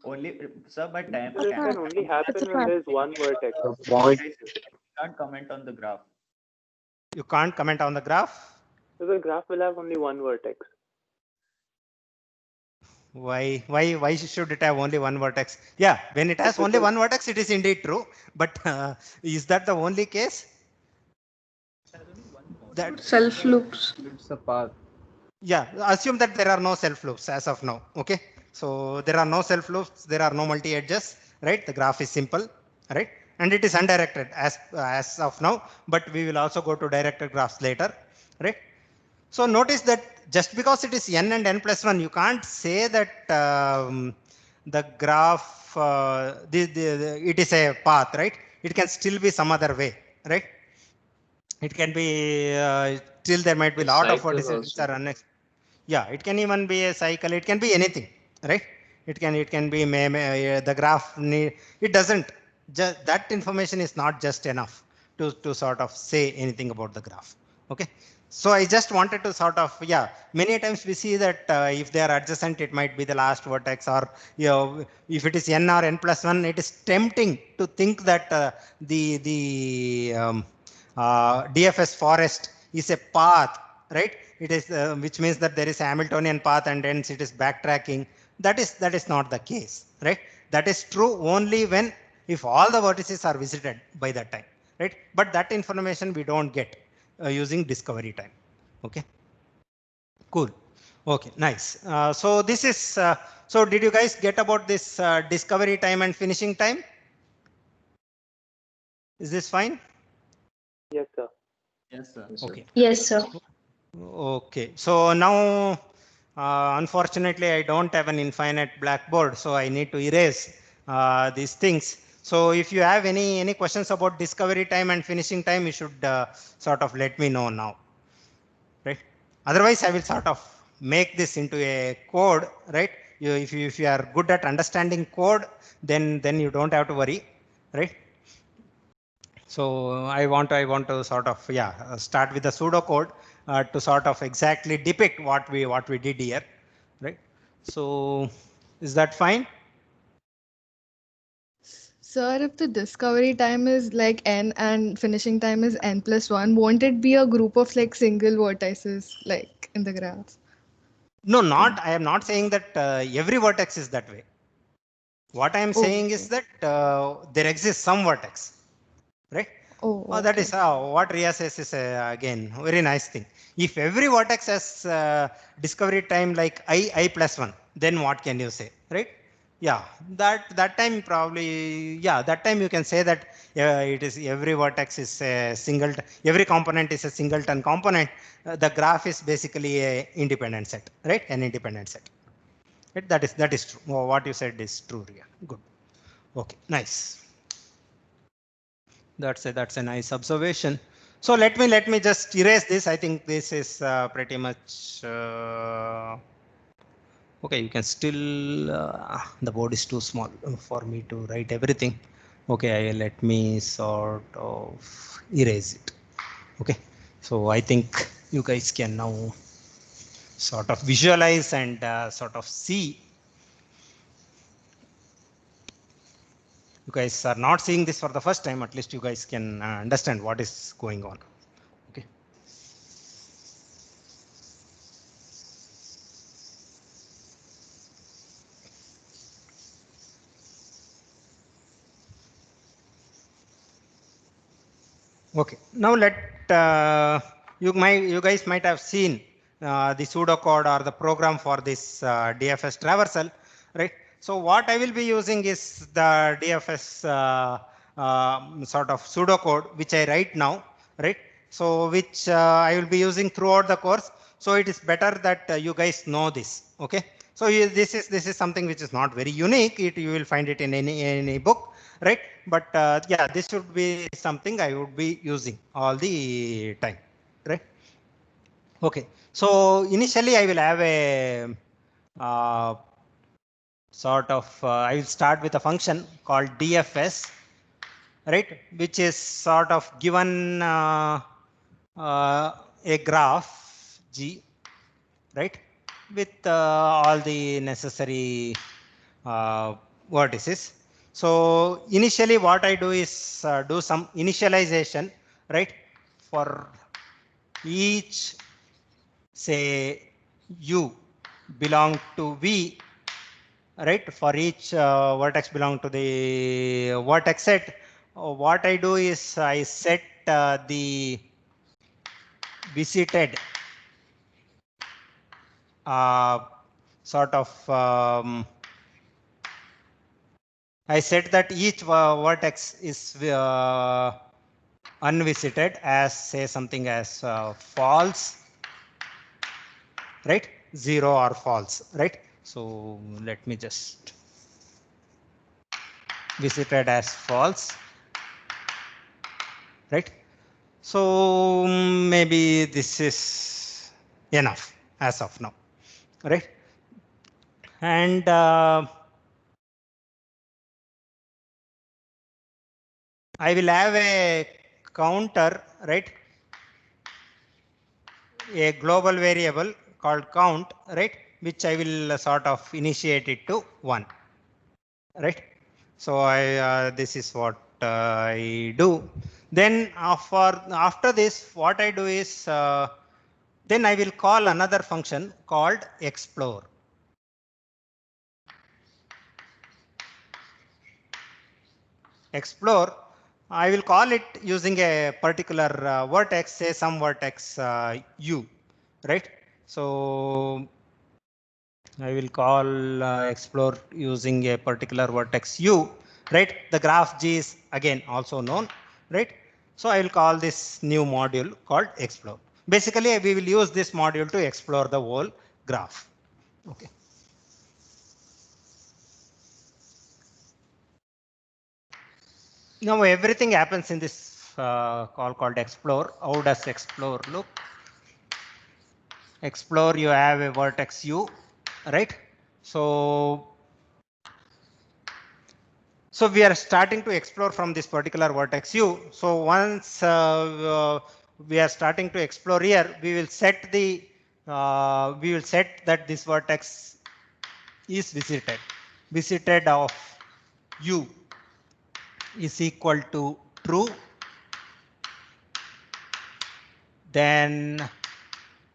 Only sir, but time This can only happen when there's one vertex. The point. can't comment on the graph. You can't comment on the graph. So the graph will have only one vertex. Why should it have only one vertex? Yeah, when it has only one vertex, it is indeed true. But is that the only case? That Self loops. It's a path. yeah, assume that there are no self loops as of now. Okay, so there are no self loops, there are no multi edges, right? The graph is simple, right? And it is undirected as of now, but we will also go to directed graphs later, right? So notice that just because it is n and n plus 1, you can't say that the graph it is a path, right? It can still be some other way, right? It can be still there might be a lot of Cycle vertices which also. are unexpected. Yeah, it can even be a cycle. It can be anything, right? It can be the graph. It doesn't. Just that information is not just enough to sort of say anything about the graph. Okay. So I just wanted to sort of Many times we see that if they are adjacent, it might be the last vertex, or if it is n or n plus 1, it is tempting to think that the DFS forest is a path, right? It is which means that there is a Hamiltonian path and hence it is backtracking. That is not the case, right? That is true only when if all the vertices are visited by that time, right? But that information we don't get using discovery time. Okay, cool. Okay, nice. So this is so did you guys get about this discovery time and finishing time? Is this fine? Yes, sir. Yes, sir. Yes, sir. Okay. Yes, sir. Okay, so now unfortunately I don't have an infinite blackboard, so I need to erase these things. So if you have any questions about discovery time and finishing time, you should sort of let me know now, right? Otherwise, I will sort of make this into a code, right? If you are good at understanding code, then you don't have to worry, right? So I want to sort of start with the pseudocode to sort of exactly depict what we did here, right? So is that fine? Sir, if the discovery time is like n and finishing time is n+1, won't it be a group of like single vertices like in the graph? No, not. I am not saying that every vertex is that way. What I am saying is that there exists some vertex, right? Oh, That is what Riya says is again very nice thing. If every vertex has discovery time like I+1, then what can you say, right? Yeah, that time probably, that time you can say that it is every vertex is a every component is a singleton component. The graph is basically a independent set, right? An independent set. Right? That is true. What you said is true, Riya. Good. Okay, nice. That's a nice observation. So let me just erase this. I think this is pretty much okay. You can still the board is too small for me to write everything. Okay, let me sort of erase it. Okay, so I think you guys can now sort of visualize and sort of see. You guys are not seeing this for the first time. At least you guys can understand what is going on. Okay. Okay, now you guys might have seen the pseudocode or the program for this DFS traversal, right? So what I will be using is the DFS sort of pseudocode which I write now, right? So which I will be using throughout the course. So it is better that you guys know this, okay? So this is something which is not very unique. You will find it in any book, right? But yeah, this should be something I would be using all the time, right? Okay, so initially I will have a sort of I will start with a function called DFS, right, which is sort of given a graph G, right, with all the necessary vertices. So initially what I do is do some initialization, right, for each say u belong to V, right, for each vertex belong to the vertex set. What I do is I set the visited sort of I set that each vertex is unvisited as say something as false, right? 0 or false, right? So let me just visited as false, right? So maybe this is enough as of now, right? And I will have a counter, right? A global variable called count, right? Which I will sort of initiate it to 1, right? So this is what I do. Then after this, what I do is then I will call another function called explore. Explore, I will call it using a particular vertex, say some vertex u, right? So I will call explore using a particular vertex u, right? The graph G is again also known, right? So I will call this new module called explore. basically we will use this module to explore the whole graph. Okay. Now everything happens in this call called explore. How does explore look? Explore, you have a vertex u, right? So we are starting to explore from this particular vertex u. So once we are starting to explore here, we will set that this vertex is visited of u is equal to true. Then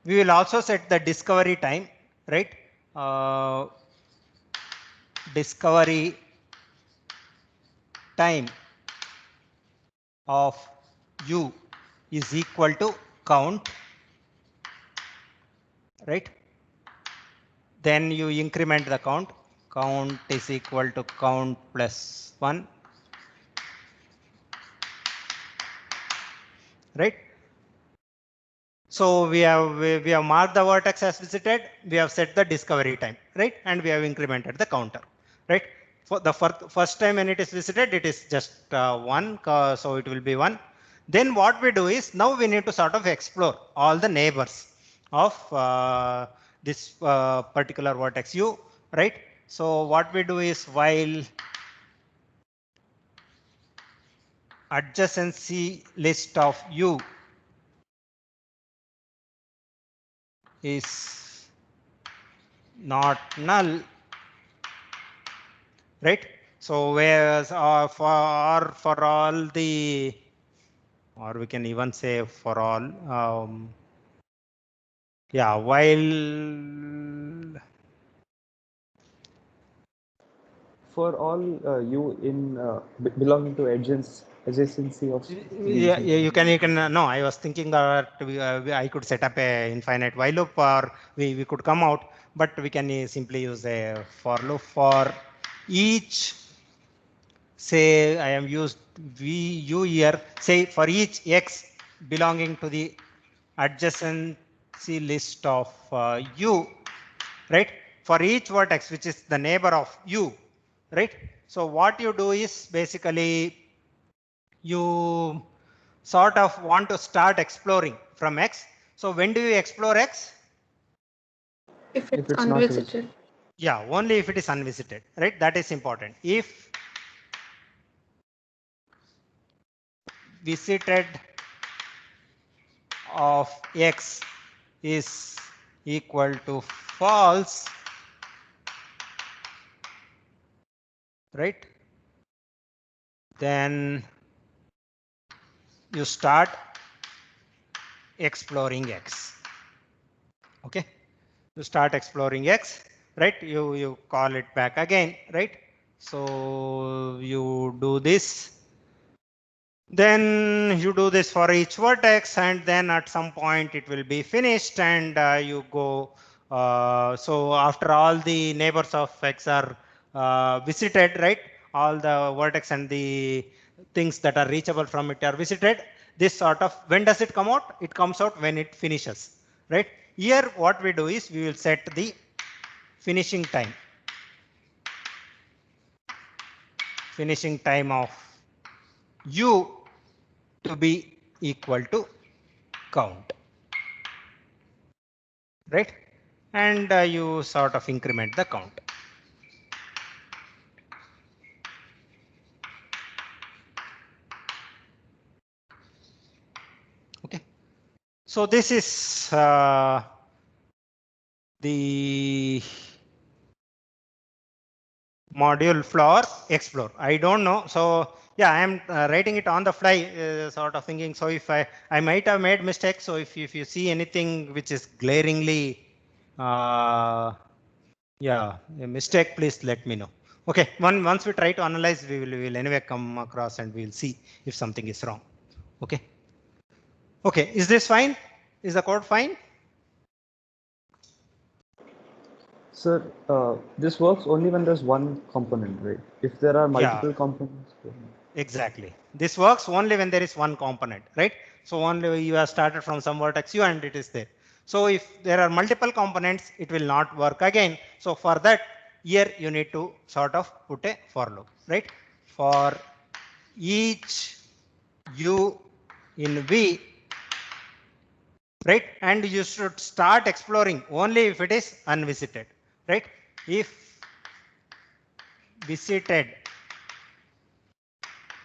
we will also set the discovery time, right? Discovery time of u is equal to count, right? Then you increment the count. Count is equal to count plus 1, right? So we have marked the vertex as visited. We have set the discovery time, right? And we have incremented the counter, right? For the first time when it is visited, it is just 1, so it will be 1. Then what we do is now we need to sort of explore all the neighbors of this particular vertex u, right? So what we do is while adjacency list of u is not null, right? So whereas for all the, or we can even say for all, yeah, while For all u in belonging to adjacency of yeah, you can no, I was thinking that I could set up a infinite while loop, or we could come out, but we can simply use a for loop for each. Say I am used u here, say for each x belonging to the adjacency list of u, right? For each vertex which is the neighbor of u, right? So what you do is basically you sort of want to start exploring from x. So when do you explore x? If it's it's not unvisited. Yeah, only if it is unvisited, right? That is important. If visited of x is equal to false, right? Then you start exploring x. Okay, you start exploring x, right? You call it back again, right? So you do this. Then you do this for each vertex, and then at some point it will be finished, and you go. So after all the neighbors of x are visited, right? All the vertex and the things that are reachable from it are visited. This sort of, when does it come out? It comes out when it finishes, right? Here what we do is we will set the finishing time. Finishing time of u to be equal to count, right? And you sort of increment the count. Okay, so this is the module for explore. I don't know, so yeah, I am writing it on the fly, sort of thinking. So if I might have made mistakes, so if you see anything which is glaringly yeah, a mistake, please let me know. Okay, once we try to analyze, we will anyway come across and we will see if something is wrong. Okay. Okay, is this fine? Is the code fine? Sir, this works only when there's one component, right? If there are multiple components. Exactly. This works only when there is one component, right? So only you have started from some vertex u and it is there. So if there are multiple components, it will not work again. So for that, here you need to sort of put a for loop, right? For each u in V, right? And you should start exploring only if it is unvisited, right? If visited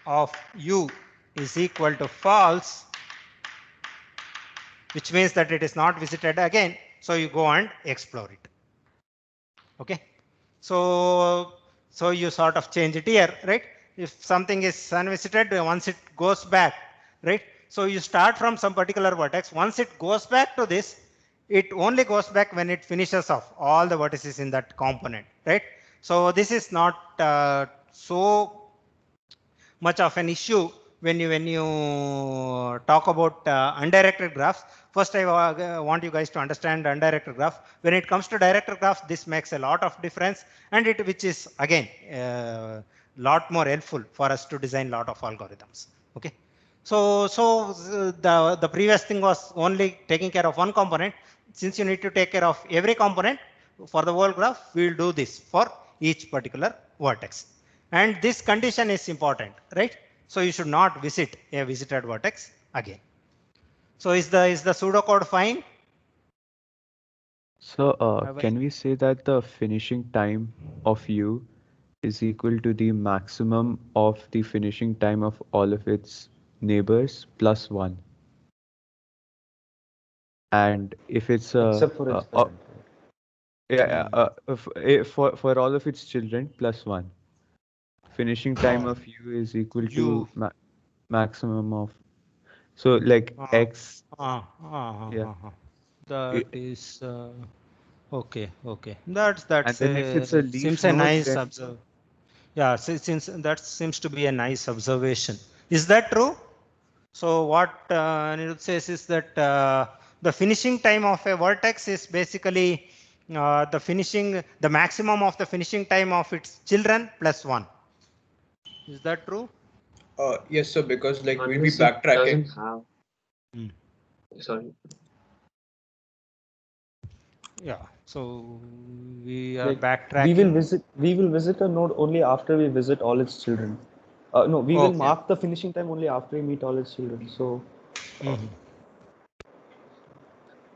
of u is equal to false, which means that it is not visited again. So you go and explore it. Okay. So you sort of change it here, right? If something is unvisited, once it goes back, right? So you start from some particular vertex. Once it goes back to this, it only goes back when it finishes off all the vertices in that component, right? So this is not so much of an issue when you talk about undirected graphs. First, I want you guys to understand undirected graph. When it comes to directed graphs, this makes a lot of difference, and which is again lot more helpful for us to design lot of algorithms. Okay. So the previous thing was only taking care of one component. Since you need to take care of every component for the whole graph, we will do this for each particular vertex. And this condition is important, right? So you should not visit a visited vertex again. So is the pseudocode fine? So can we say that the finishing time of U is equal to the maximum of the finishing time of all of its neighbors plus 1? And if it's Except for its parent. for all of its children plus 1. Finishing time of U is equal to maximum of, so like x. That is okay. That's And then if it's a leaf seems a node, nice then observation. Yeah, since that seems to be a nice observation. Is that true? So what Anirudh says is that the finishing time of a vertex is basically the maximum of the finishing time of its children plus 1. Is that true? Yes, sir, because like we'll be Unless it backtracking. doesn't have. Sorry. Yeah. So we are Like, backtracking. we will visit a node only after we visit all its children. No, we will mark the finishing time only after we meet all its children. So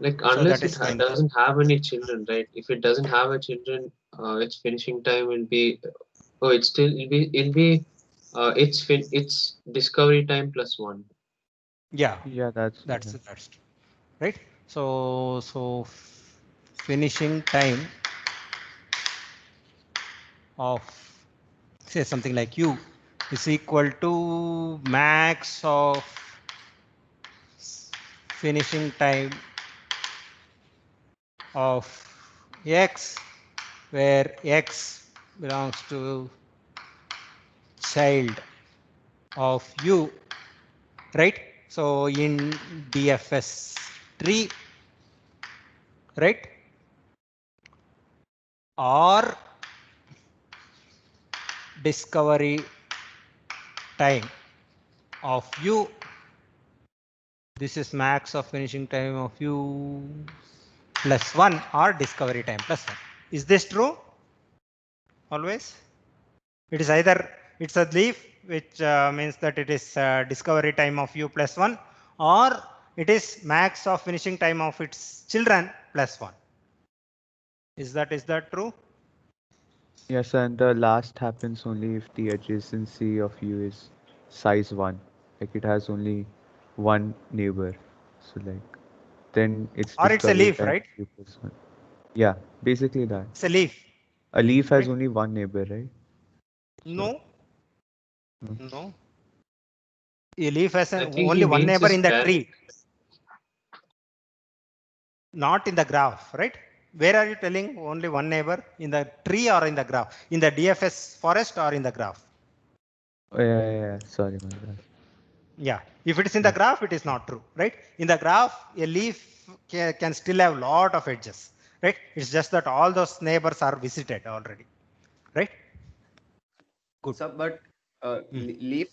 Like So unless that is it fine. doesn't have any children, right? If it doesn't have a children, its finishing time will be its discovery time plus 1. Yeah. that's right. So finishing time of say something like U is equal to max of finishing time of X, where X belongs to child of U, right? So in DFS tree, right? Or discovery time of U. This is max of finishing time of U plus 1 or discovery time plus 1. Is this true? Always? It is either it's a leaf, which means that it is discovery time of U plus 1, or it is max of finishing time of its children plus 1. Is that true? Yes, and the last happens only if the adjacency of U is size 1. Like it has only one neighbor. So like then it's Or it's a discovery leaf, time right? U plus 1. Yeah, basically that. It's a leaf. A leaf has right? only one neighbor, right? No. No. A leaf has I think only he one means neighbor his in the parent. tree. Not in the graph, right? Where are you telling only one neighbor? In the tree or in the graph? In the DFS forest or in the graph? Oh, yeah. Sorry, my bad. Yeah, if it is in the graph, it is not true, right? In the graph, a leaf can still have lot of edges, right? It's just that all those neighbors are visited already, right? Good. So, but leaf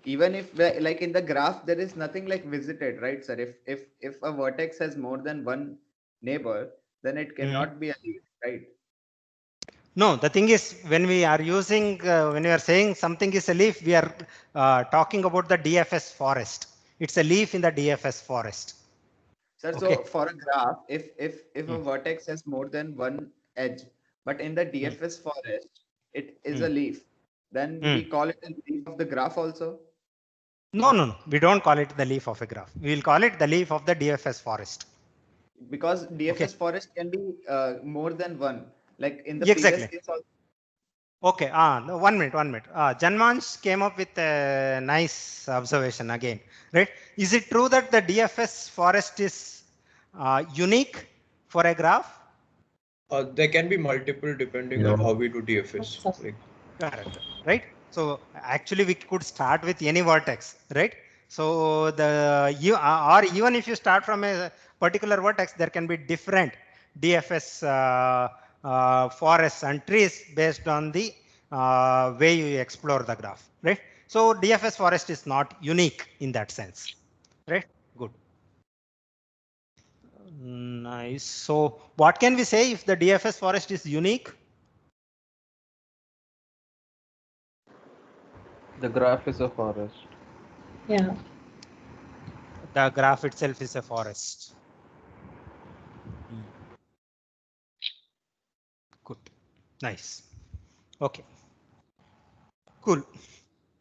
even if like in the graph there is nothing like visited, right, sir? If a vertex has more than one neighbor, then it cannot be a leaf, right? No, the thing is when we are using, when we are saying something is a leaf, we are talking about the DFS forest. It's a leaf in the DFS forest. Sir, so for a graph, if a vertex has more than one edge, but in the DFS forest, it is a leaf, then we call it a leaf of the graph also? No. We don't call it the leaf of a graph. We will call it the leaf of the DFS forest. Because DFS forest can be more than one. Like in the Exactly. previous case also. Okay. No, 1 minute. Janmansh came up with a nice observation again, right? Is it true that the DFS forest is unique for a graph? There can be multiple depending on how we do DFS. Like, correct, right? So actually we could start with any vertex, right? So or even if you start from a particular vertex, there can be different DFS forests and trees based on the way you explore the graph, right? So DFS forest is not unique in that sense, right? Good. Nice. So what can we say if the DFS forest is unique? The graph is a forest. Yeah. The graph itself is a forest. Good. Nice. Okay. Cool.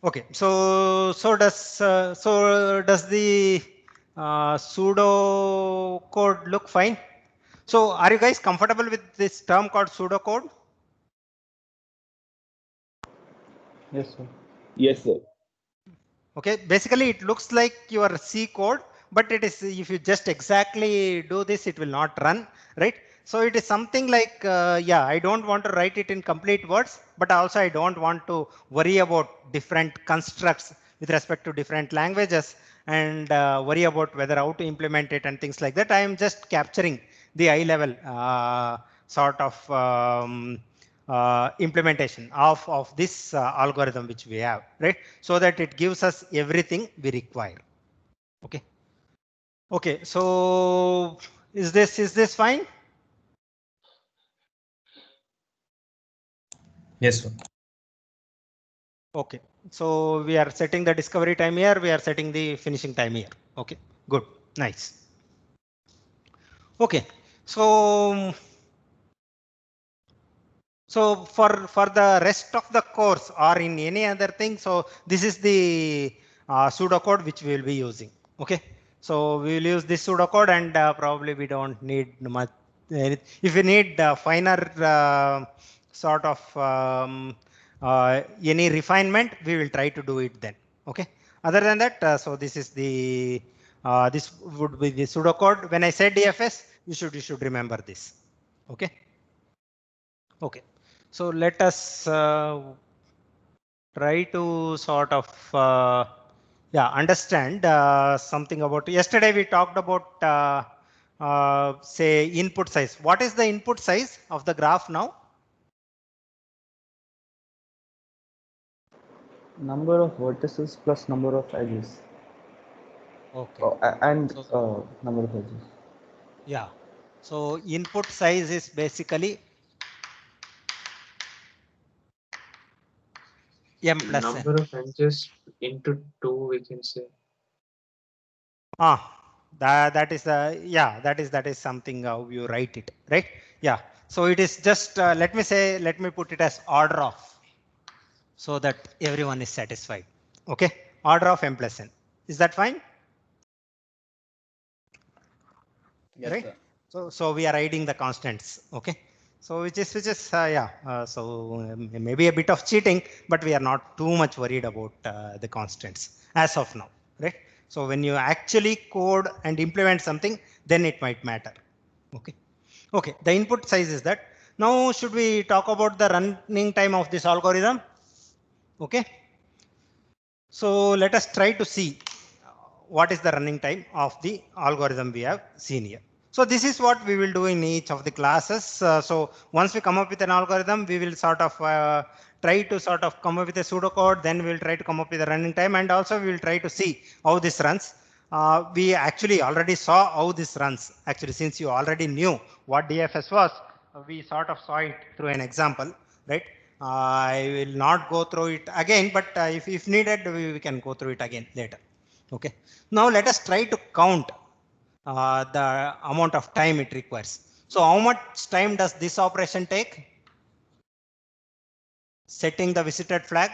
Okay. So does the pseudo code look fine? So are you guys comfortable with this term called pseudo code? Yes, sir. Yes, sir. Okay. Basically, it looks like your C code, but it is, if you just exactly do this, it will not run, right? So it is something like, yeah, I don't want to write it in complete words, but also I don't want to worry about different constructs with respect to different languages and worry about whether how to implement it and things like that. I am just capturing the eye level sort of implementation of this algorithm which we have, right? So that it gives us everything we require. Okay. Okay. So is this fine? Yes, sir. Okay. So we are setting the discovery time here. We are setting the finishing time here. Okay. Good. Nice. Okay. So for the rest of the course or in any other thing, so this is the pseudocode which we will be using. Okay. So we will use this pseudocode and probably we don't need much. If we need finer sort of any refinement, we will try to do it then. Okay. Other than that, so this is the this would be the pseudocode. When I say DFS, you should remember this. Okay. Okay. So let us try to sort of understand something about. Yesterday we talked about say input size. What is the input size of the graph now? Number of vertices plus number of edges. Okay. And number of edges. Yeah. So input size is basically m plus n. Number of edges into 2, we can say. That is that is something how you write it, right? Yeah. So it is just let me put it as order of, so that everyone is satisfied. Okay. Order of m plus n. Is that fine? Yes, right? sir. So we are hiding the constants. Okay. So which is so maybe a bit of cheating, but we are not too much worried about the constants as of now, right? So when you actually code and implement something, then it might matter. Okay. Okay. The input size is that. Now should we talk about the running time of this algorithm? Okay. So let us try to see what is the running time of the algorithm we have seen here. So this is what we will do in each of the classes. So once we come up with an algorithm, we will sort of try to sort of come up with a pseudocode. Then we will try to come up with a running time, and also we will try to see how this runs. We actually already saw how this runs. Actually, since you already knew what DFS was, we sort of saw it through an example, right? I will not go through it again, but if needed, we can go through it again later. Okay. Now let us try to count the amount of time it requires. So how much time does this operation take? Setting the visited flag.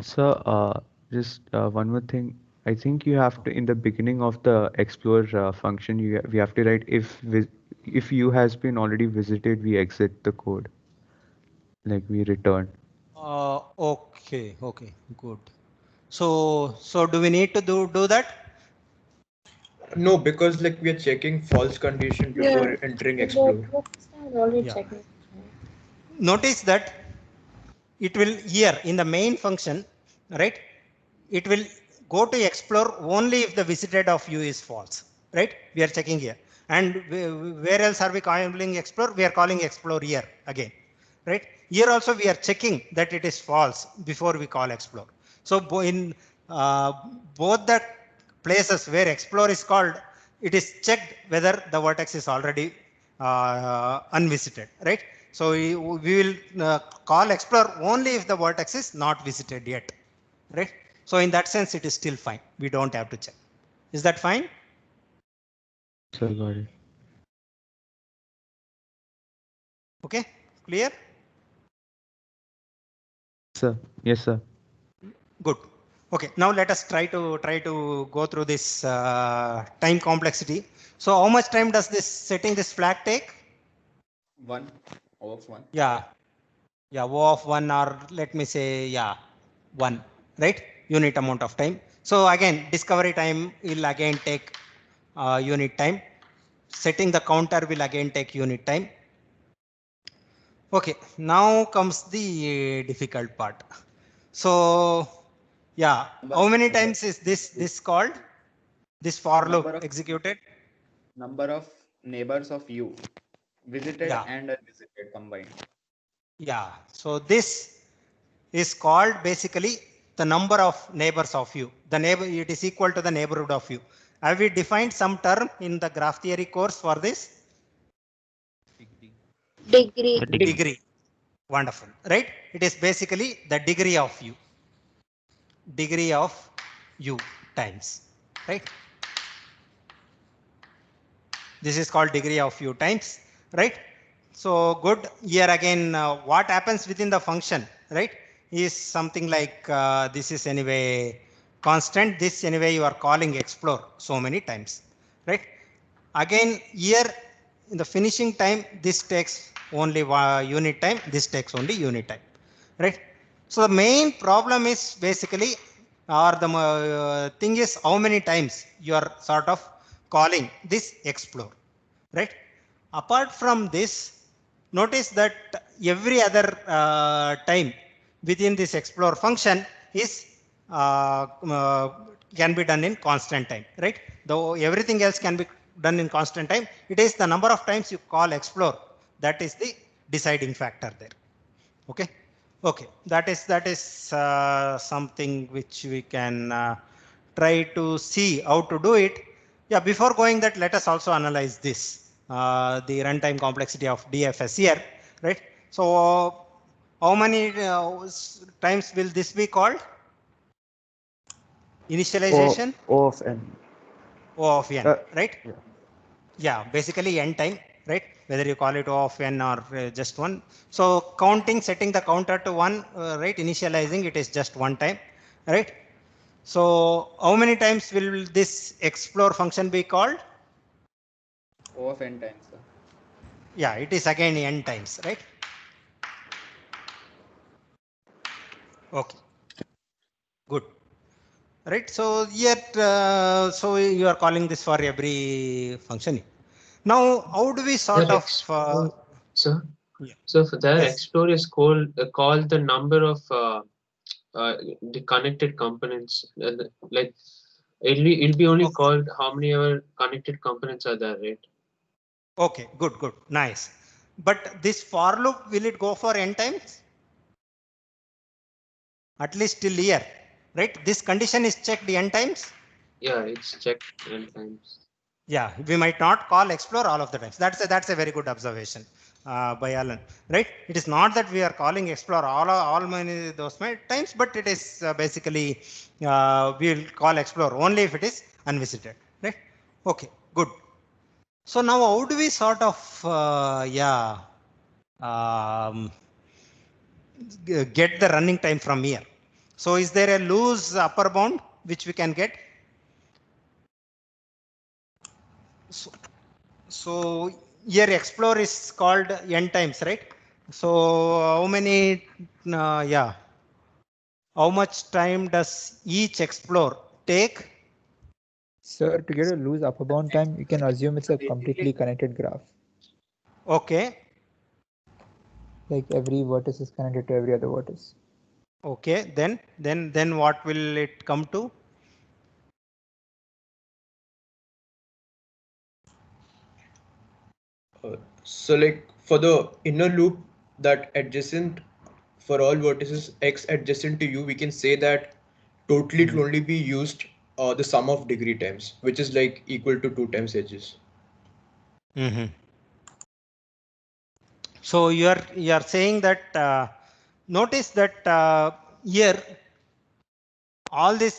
So just one more thing. I think you have to, in the beginning of the explore function, we have to write if U has been already visited, we exit the code, like we return. Okay, good. So do we need to do that? No, because like we are checking false condition before entering explore. Checking. Notice that it will here in the main function, right? It will go to explore only if the visited of U is false, right? We are checking here. And where else are we calling explore? We are calling explore here again, right? Here also we are checking that it is false before we call explore. So in both the places where explore is called, it is checked whether the vertex is already unvisited, right? So we will call explore only if the vertex is not visited yet, right? So in that sense, it is still fine. We don't have to check. Is that fine? So got it. Okay, clear? Sir, yes, sir. Good. Okay, now let us try to go through this time complexity. So how much time does this setting this flag take? 1. O of 1. Yeah, O of 1, or let me say 1, right? Unit amount of time. So again, discovery time will again take unit time. Setting the counter will again take unit time. Okay, now comes the difficult part. So yeah, how many times is this called? This for loop executed? Number of neighbors of U visited and unvisited combined. Yeah, so this is called basically the number of neighbors of U. The neighbor, it is equal to the neighborhood of U. Have we defined some term in the graph theory course for this? Degree. Wonderful, right? It is basically the degree of U. Degree of U times, right? This is called degree of U times, right? So good. Here again, what happens within the function, right, is something like this is anyway constant. This anyway you are calling explore so many times, right? Again here in the finishing time, this takes only unit time. This takes only unit time, right? So the main problem is basically, or the thing is, how many times you are sort of calling this explore, right? Apart from this, notice that every other time within this explore function is can be done in constant time, right? Though everything else can be done in constant time, it is the number of times you call explore that is the deciding factor there. Okay. Okay, that is something which we can try to see how to do it. Yeah, before going that, let us also analyze this, the runtime complexity of DFS here, right? So how many times will this be called? Initialization? O of n. O of n, right? Yeah. Yeah, basically n time, right? Whether you call it O of n or just 1. So counting, setting the counter to 1, right? Initializing it is just 1 time, right? So how many times will this explore function be called? O of n times, sir. Yeah, it is again n times, right? Okay, good. Right, so yet, so you are calling this for every function. Now, how do we sort of? So for that, explore is called the number of the connected components. Like it'll be only called how many ever connected components are there, right? Okay, good, nice. But this for loop, will it go for n times? At least till here, right? This condition is checked n times. Yeah, it's checked n times. Yeah, we might not call explore all of the times. That's a very good observation by Alan, right? It is not that we are calling explore all many those times, but it is basically we will call explore only if it is unvisited, right? Okay, good. So now how do we sort of get the running time from here? So is there a loose upper bound which we can get? So here explore is called n times, right? So how many, how much time does each explore take? Sir, to get a loose upper bound time, you can assume it's a completely connected graph. Okay. Like every vertex is connected to every other vertex. Okay, then what will it come to? So like for the inner loop that adjacent for all vertices x adjacent to u, we can say that totally it will only be used the sum of degree times, which is like equal to 2 times edges. So you are saying that notice that here all this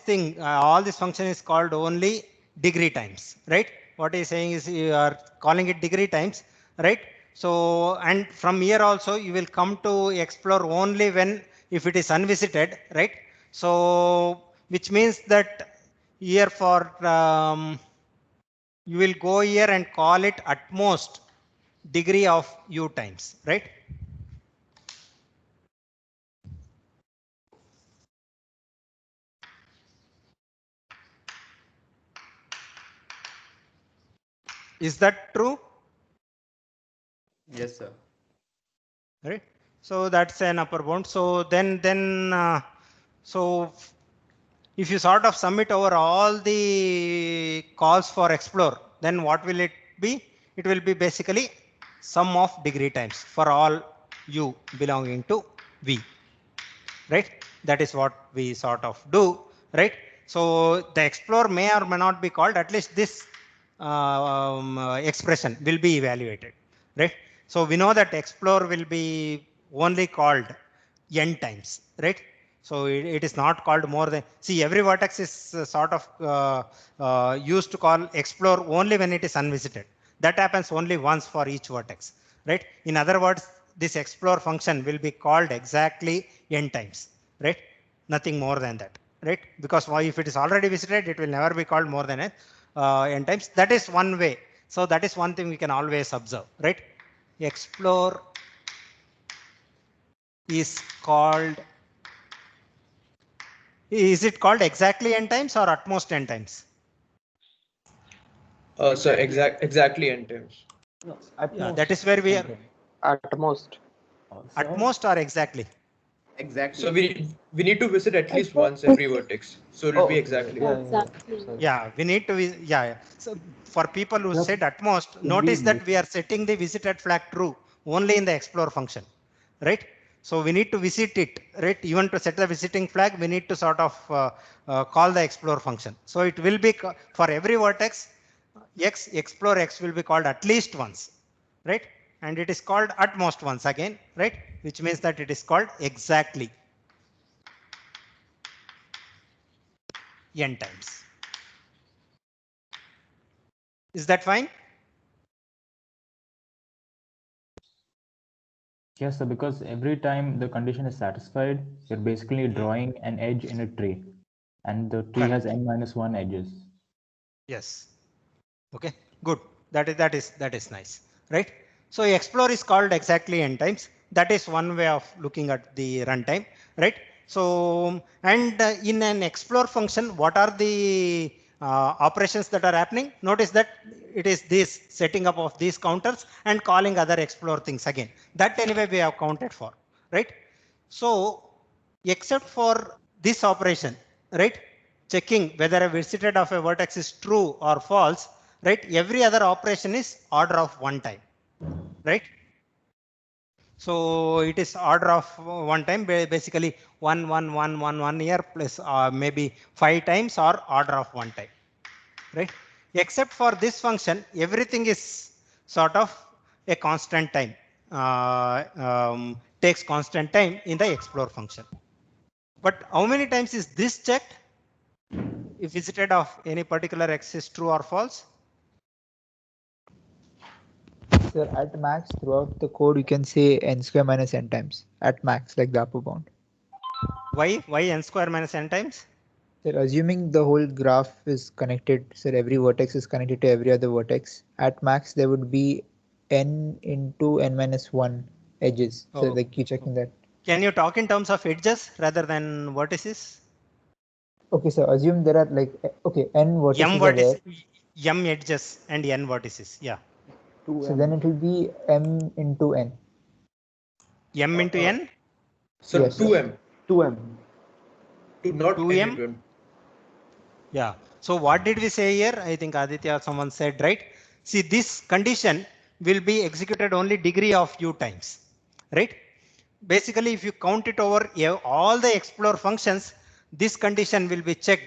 function is called only degree times, right? What he's saying is you are calling it degree times, right? So and from here also you will come to explore only when if it is unvisited, right? So which means that here for you will go here and call it at most degree of u times, right? Is that true? Yes, sir. Right. So that's an upper bound. So so if you sort of sum it over all the calls for explore, then what will it be? It will be basically sum of degree times for all u belonging to v, right? That is what we sort of do, right? So the explore may or may not be called, at least this expression will be evaluated, right? So we know that explore will be only called n times, right? So it is not called more than, see, every vertex is sort of used to call explore only when it is unvisited. That happens only once for each vertex, right? In other words, this explore function will be called exactly n times, right? Nothing more than that, right? Because why, if it is already visited, it will never be called more than n times. That is one way. So that is one thing we can always observe, right? Explore is called, is it called exactly n times or at most n times? So exactly n times. No, at Yeah, most. that is where we are. At most. At most or exactly? Exactly. So we need to visit at least once every vertex. So it will be exactly. Yeah, we need to, yeah. So for people who said at most, Could notice be that we are setting the visited flag true only in the explore function, right? So we need to visit it, right? Even to set the visiting flag, we need to sort of call the explore function. So it will be for every vertex, x explore x will be called at least once, right? And it is called at most once again, right? Which means that it is called exactly n times. Is that fine? Yes, sir, because every time the condition is satisfied, you're basically drawing an edge in a tree, and the tree has n-1 edges. Yes. Okay, good. That is nice, right? So explore is called exactly n times. That is one way of looking at the runtime, right? So and in an explore function, what are the operations that are happening? Notice that it is this setting up of these counters and calling other explore things again. That anyway we have counted for, right? So except for this operation, right? Checking whether a visited of a vertex is true or false, right? Every other operation is order of 1 time, right? So it is order of 1 time, basically 1, 1, 1, 1, 1 year plus maybe 5 times or order of 1 time, right? Except for this function, everything is sort of a constant time, takes constant time in the explore function. But how many times is this checked? If visited of any particular x is true or false? Sir, at max throughout the code, you can say n square minus n times at max, like the upper bound. Why n square minus n times? Sir, assuming the whole graph is connected, sir, every vertex is connected to every other vertex. At max, there would be n into n minus 1 edges. So, like you checking that. Can you talk in terms of edges rather than vertices? Okay, so assume there are like, okay, n vertices are there. M edges and n vertices, yeah. So then it will be m into n. M into n? So yes, 2m. 2m. Not 2m? n. Yeah. So what did we say here? I think Aditya, someone said, right? See, this condition will be executed only degree of u times, right? Basically, if you count it over all the explore functions, this condition will be checked,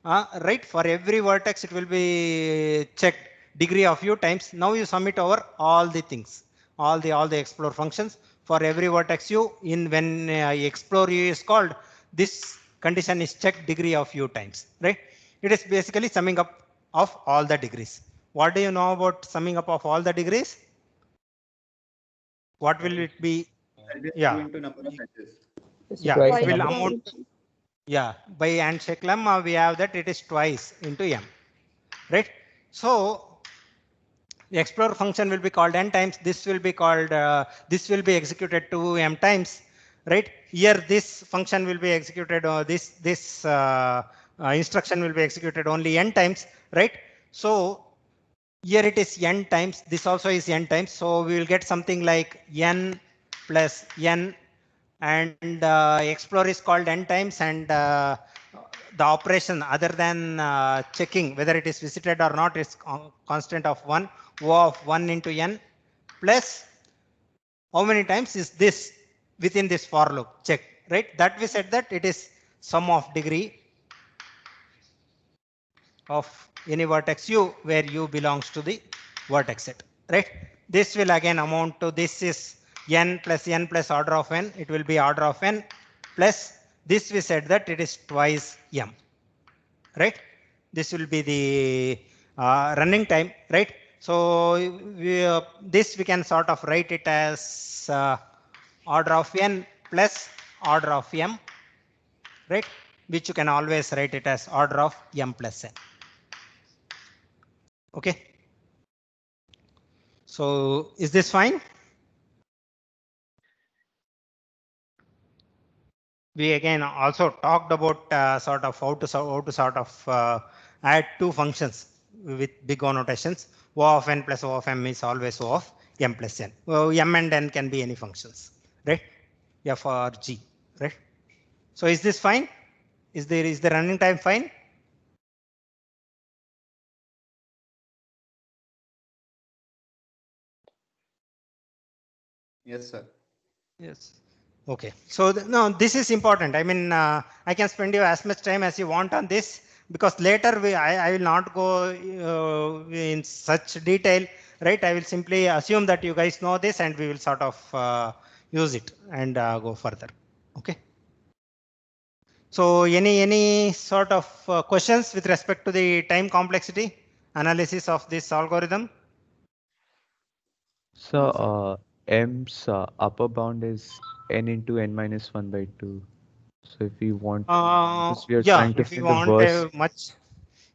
right? For every vertex, it will be checked degree of u times. Now you sum it over all the things, all the explore functions for every vertex u. In when explore u is called, this condition is checked degree of u times, right? It is basically summing up of all the degrees. What do you know about summing up of all the degrees? What will it be? Yeah. Into number of edges. Yeah, it will amount. Yeah, by handshake lemma we have that it is twice into m, right? So the explore function will be called n times. This will be called. This will be executed 2m times, right? Here this function will be executed. This instruction will be executed only n times, right? So here it is n times. This also is n times. So we will get something like n plus n. And explore is called n times, and the operation other than checking whether it is visited or not is constant of 1, o of 1 into n plus how many times is this within this for loop check, right? That we said that it is sum of degree of any vertex u where u belongs to the vertex set, right? This will again amount to, this is n plus order of n. It will be order of n plus this we said that it is twice m, right? This will be the running time, right? So this we can sort of write it as order of n plus order of m, right? Which you can always write it as order of m plus n. Okay. So is this fine? We again also talked about sort of how to sort of add two functions with big O notations. O of n plus O of m is always O of m plus n. Well, m and n can be any functions, right? F or g, right? So is this fine? Is the running time fine? Yes, sir. Yes. Okay. So no, this is important. I mean, I can spend you as much time as you want on this, because later I will not go in such detail, right? I will simply assume that you guys know this and we will sort of use it and go further. Okay. So any sort of questions with respect to the time complexity analysis of this algorithm? So m's upper bound is n into n minus 1 by 2. So if we want, because we are yeah, trying to if you find the want worst. a much,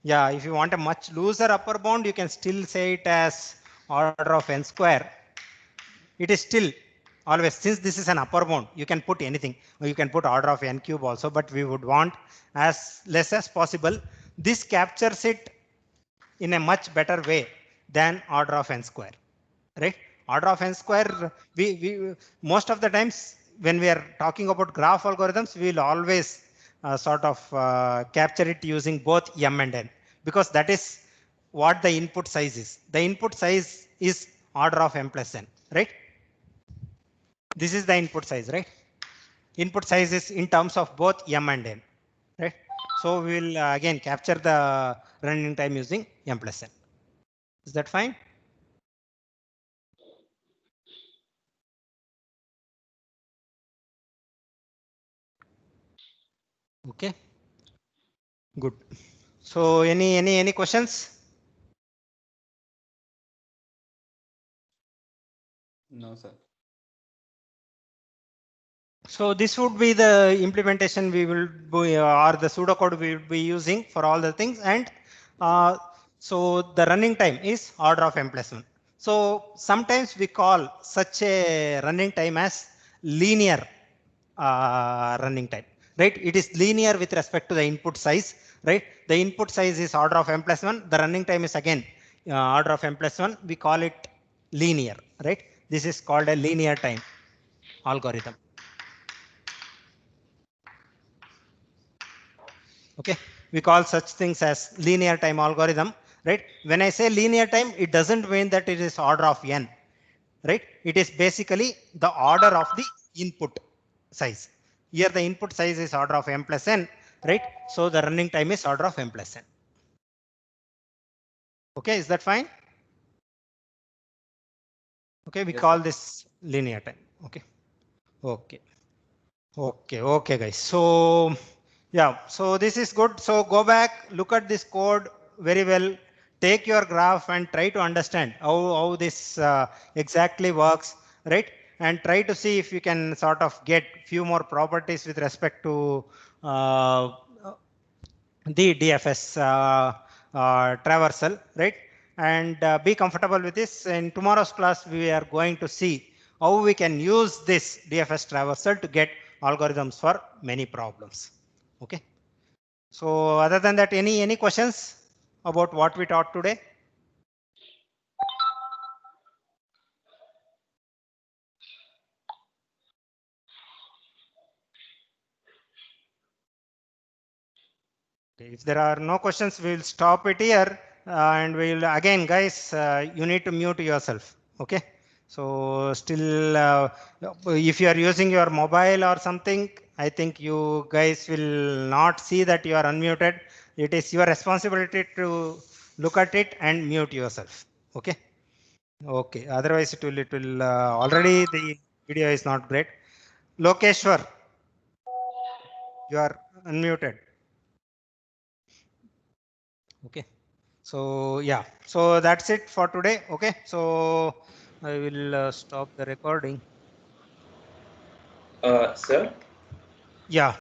yeah, if you want a much looser upper bound, you can still say it as order of n square. It is still always, since this is an upper bound, you can put anything. You can put order of n cube also, but we would want as less as possible. This captures it in a much better way than order of n square, right? Order of n square, we most of the times when we are talking about graph algorithms, we will always sort of capture it using both m and n, because that is what the input size is. The input size is order of m plus n, right? This is the input size, right? Input size is in terms of both m and n, right? So we will again capture the running time using m plus n. Is that fine? Okay, good. So any questions? No, sir. So this would be the implementation we will be, or the pseudocode we will be using for all the things, and so the running time is order of m plus 1. So sometimes we call such a running time as linear running time, right? It is linear with respect to the input size, right? The input size is order of m plus 1. The running time is again order of m plus 1. We call it linear, right? This is called a linear time algorithm. Okay, we call such things as linear time algorithm, right? When I say linear time, it doesn't mean that it is order of n, right? It is basically the order of the input size. Here the input size is order of m plus n, right? So the running time is order of m plus n. Okay, is that fine? Okay, we call this linear time. Okay, okay, guys. So yeah, so this is good. So go back, look at this code very well. Take your graph and try to understand how this exactly works, right? And try to see if you can sort of get few more properties with respect to the DFS traversal, right? And be comfortable with this. In tomorrow's class, we are going to see how we can use this DFS traversal to get algorithms for many problems. Okay. So other than that, any questions about what we taught today? Okay, if there are no questions, we will stop it here. And we'll again, guys, you need to mute yourself. Okay. So still, if you are using your mobile or something, I think you guys will not see that you are unmuted. It is your responsibility to look at it and mute yourself. Okay. Okay. Otherwise, it will already the video is not great. Lokeshwar, you are unmuted. Okay. So yeah, so that's it for today. Okay. So I will stop the recording. Sir? Yeah.